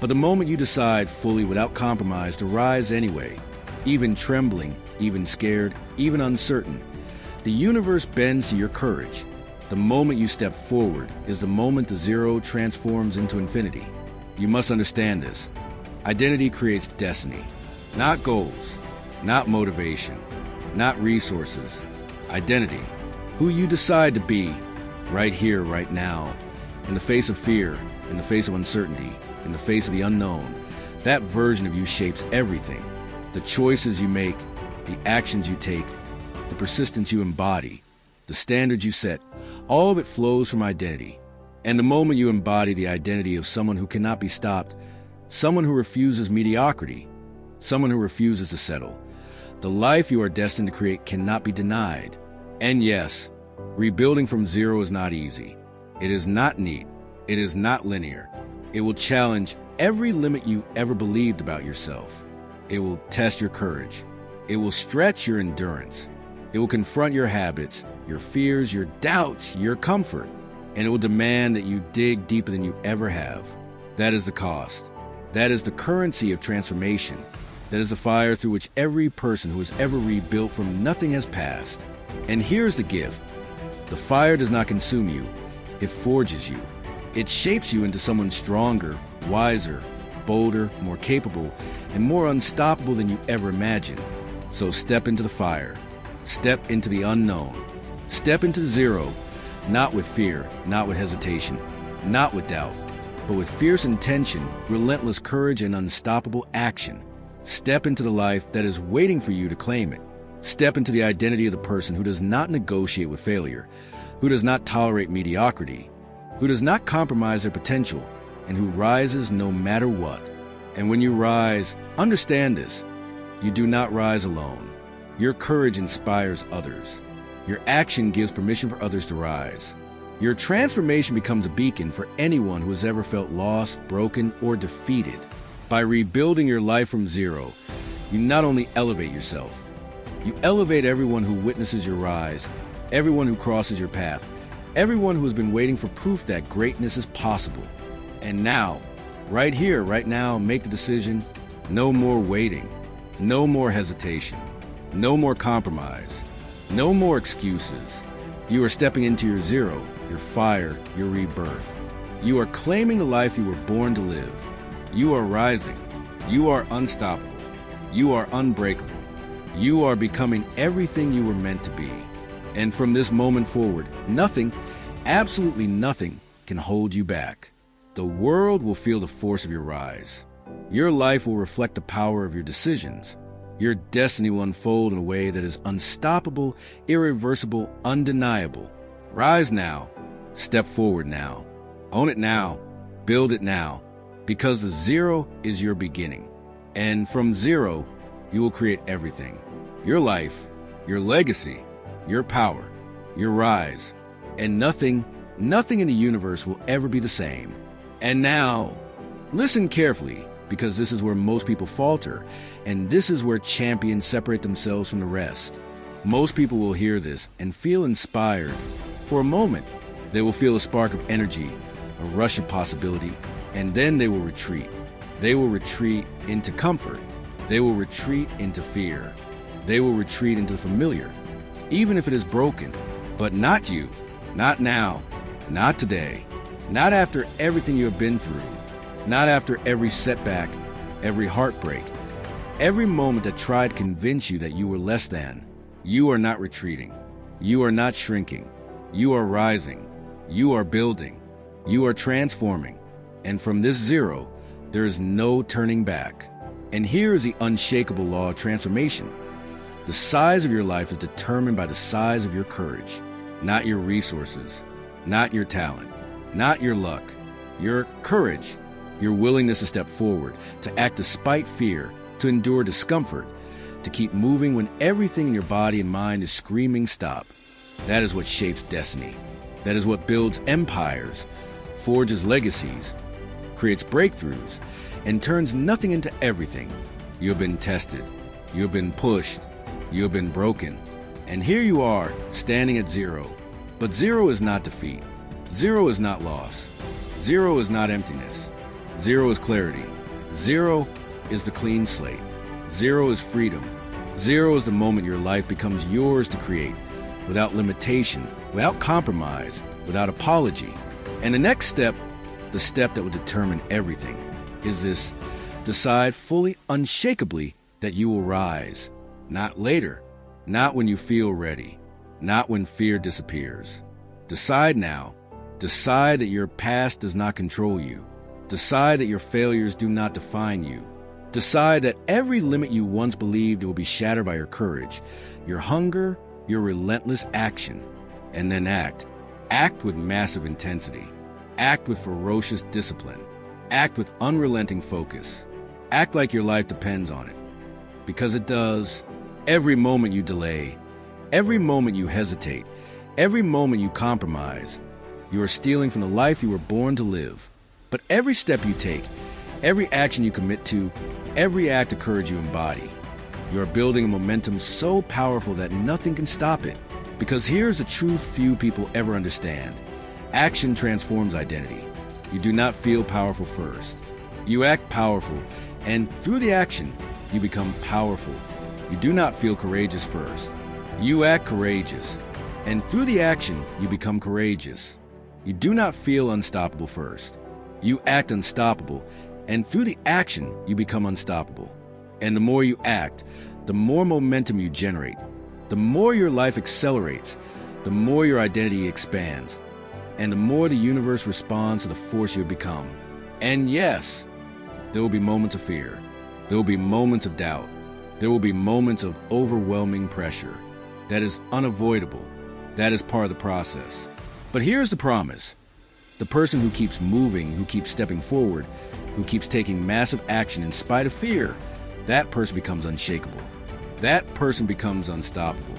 But the moment you decide fully, without compromise, to rise anyway, even trembling, even scared, even uncertain, the universe bends to your courage. The moment you step forward is the moment the zero transforms into infinity. You must understand this. Identity creates destiny, not goals, not motivation, not resources. Identity, who you decide to be, right here, right now, in the face of fear, in the face of uncertainty, in the face of the unknown. That version of you shapes everything. The choices you make, the actions you take, the persistence you embody, the standards you set, all of it flows from identity. And the moment you embody the identity of someone who cannot be stopped, someone who refuses mediocrity, someone who refuses to settle, the life you are destined to create cannot be denied. And yes, rebuilding from zero is not easy. It is not neat. It is not linear. It will challenge every limit you ever believed about yourself. It will test your courage. It will stretch your endurance. It will confront your habits, your fears, your doubts, your comfort, and it will demand that you dig deeper than you ever have. That is the cost. That is the currency of transformation. That is the fire through which every person who has ever rebuilt from nothing has passed. And here's the gift. The fire does not consume you. It forges you. It shapes you into someone stronger, wiser, bolder, more capable, and more unstoppable than you ever imagined. So step into the fire. Step into the unknown. Step into the zero, not with fear, not with hesitation, not with doubt, but with fierce intention, relentless courage, and unstoppable action. Step into the life that is waiting for you to claim it. Step into the identity of the person who does not negotiate with failure, who does not tolerate mediocrity, who does not compromise their potential, and who rises no matter what. And when you rise, understand this. You do not rise alone. Your courage inspires others. Your action gives permission for others to rise. Your transformation becomes a beacon for anyone who has ever felt lost, broken, or defeated. By rebuilding your life from zero, you not only elevate yourself, You elevate everyone who witnesses your rise, everyone who crosses your path, everyone who has been waiting for proof that greatness is possible. And now, right here, right now, make the decision. No more waiting, no more hesitation, no more compromise, no more excuses. You are stepping into your zero, your fire, your rebirth. You are claiming the life you were born to live. You are rising. You are unstoppable. You are unbreakable. You are becoming everything you were meant to be. And from this moment forward, nothing, absolutely nothing, can hold you back. The world will feel the force of your rise. Your life will reflect the power of your decisions. Your destiny will unfold in a way that is unstoppable, irreversible, undeniable. Rise now. Step forward now. Own it now. Build it now. Because the zero is your beginning. And from zero, you will create everything. Your life, your legacy, your power, your rise. And nothing in the universe will ever be the same. And now, listen carefully, because this is where most people falter, and this is where champions separate themselves from the rest. Most people will hear this and feel inspired. For a moment, they will feel a spark of energy, a rush of possibility, and then they will retreat. They will retreat into comfort. They will retreat into fear. They will retreat into the familiar, even if it is broken. But not you, not now, not today, not after everything you have been through, not after every setback, every heartbreak, every moment that tried to convince you that you were less than. You are not retreating. You are not shrinking. You are rising. You are building. You are transforming. And from this zero, there is no turning back. And here is the unshakable law of transformation. The size of your life is determined by the size of your courage, not your resources, not your talent, not your luck. Your courage, your willingness to step forward, to act despite fear, to endure discomfort, to keep moving when everything in your body and mind is screaming stop. That is what shapes destiny. That is what builds empires, forges legacies, creates breakthroughs, and turns nothing into everything. You have been tested. You have been pushed. You have been broken. And here you are, standing at zero. But zero is not defeat. Zero is not loss. Zero is not emptiness. Zero is clarity. Zero is the clean slate. Zero is freedom. Zero is the moment your life becomes yours to create, without limitation, without compromise, without apology. And the next step, the step that will determine everything, is this: decide fully, unshakably, that you will rise. Not later, not when you feel ready, not when fear disappears. Decide now. Decide that your past does not control you. Decide that your failures do not define you. Decide that every limit you once believed will be shattered by your courage, your hunger, your relentless action. And then act. Act with massive intensity. Act with ferocious discipline. Act with unrelenting focus. Act like your life depends on it. Because it does. Every moment you delay, every moment you hesitate, every moment you compromise, you are stealing from the life you were born to live. But every step you take, every action you commit to, every act of courage you embody, you are building a momentum so powerful that nothing can stop it. Because here's the truth few people ever understand. Action transforms identity. You do not feel powerful first. You act powerful, and through the action, you become powerful. You do not feel courageous first. You act courageous, and through the action, you become courageous. You do not feel unstoppable first. You act unstoppable, and through the action, you become unstoppable. And the more you act, the more momentum you generate. The more your life accelerates, the more your identity expands, and the more the universe responds to the force you have become. And yes, there will be moments of fear. There will be moments of doubt. There will be moments of overwhelming pressure. That is unavoidable. That is part of the process. But here's the promise. The person who keeps moving, who keeps stepping forward, who keeps taking massive action in spite of fear, that person becomes unshakable. That person becomes unstoppable.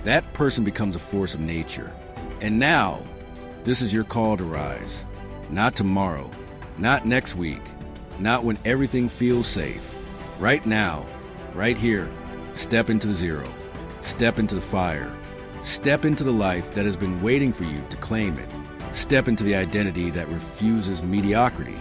That person becomes a force of nature. And now, this is your call to rise. Not tomorrow, not next week, not when everything feels safe. Right now, right here, step into the zero. Step into the fire. Step into the life that has been waiting for you to claim it. Step into the identity that refuses mediocrity.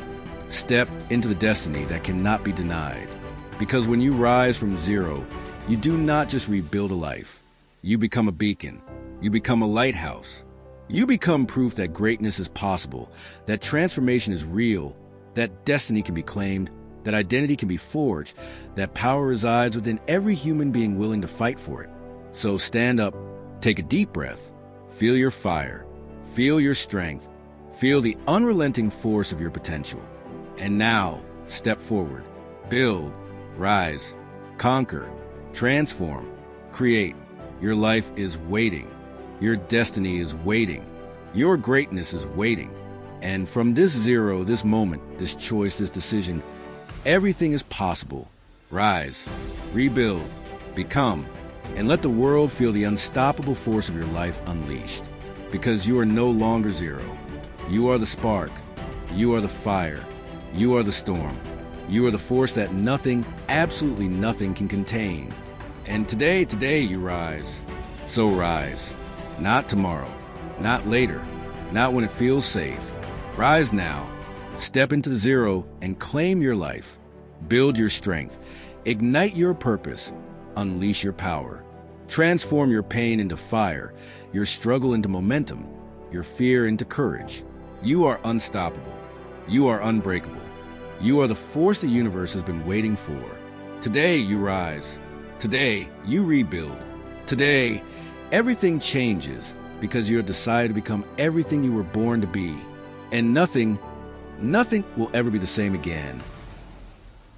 Step into the destiny that cannot be denied. Because when you rise from zero, you do not just rebuild a life. You become a beacon. You become a lighthouse. You become proof that greatness is possible, that transformation is real, that destiny can be claimed, that identity can be forged, that power resides within every human being willing to fight for it. So stand up, take a deep breath, feel your fire, feel your strength, feel the unrelenting force of your potential. And now, step forward, build, rise, conquer, transform, create. Your life is waiting. Your destiny is waiting. Your greatness is waiting. And from this zero, this moment, this choice, this decision, everything is possible. Rise, rebuild, become, and let the world feel the unstoppable force of your life unleashed. Because you are no longer zero. You are the spark. You are the fire. You are the storm. You are the force that nothing, absolutely nothing can contain. And today you rise. So rise. Not tomorrow. Not later. Not when it feels safe. Rise now. Step into the zero and claim your life. Build your strength. Ignite your purpose. Unleash your power. Transform your pain into fire, your struggle into momentum, your fear into courage. You are unstoppable. You are unbreakable. You are the force the universe has been waiting for. Today you rise. Today you rebuild. Today everything changes because you have decided to become everything you were born to be. And nothing will ever be the same again.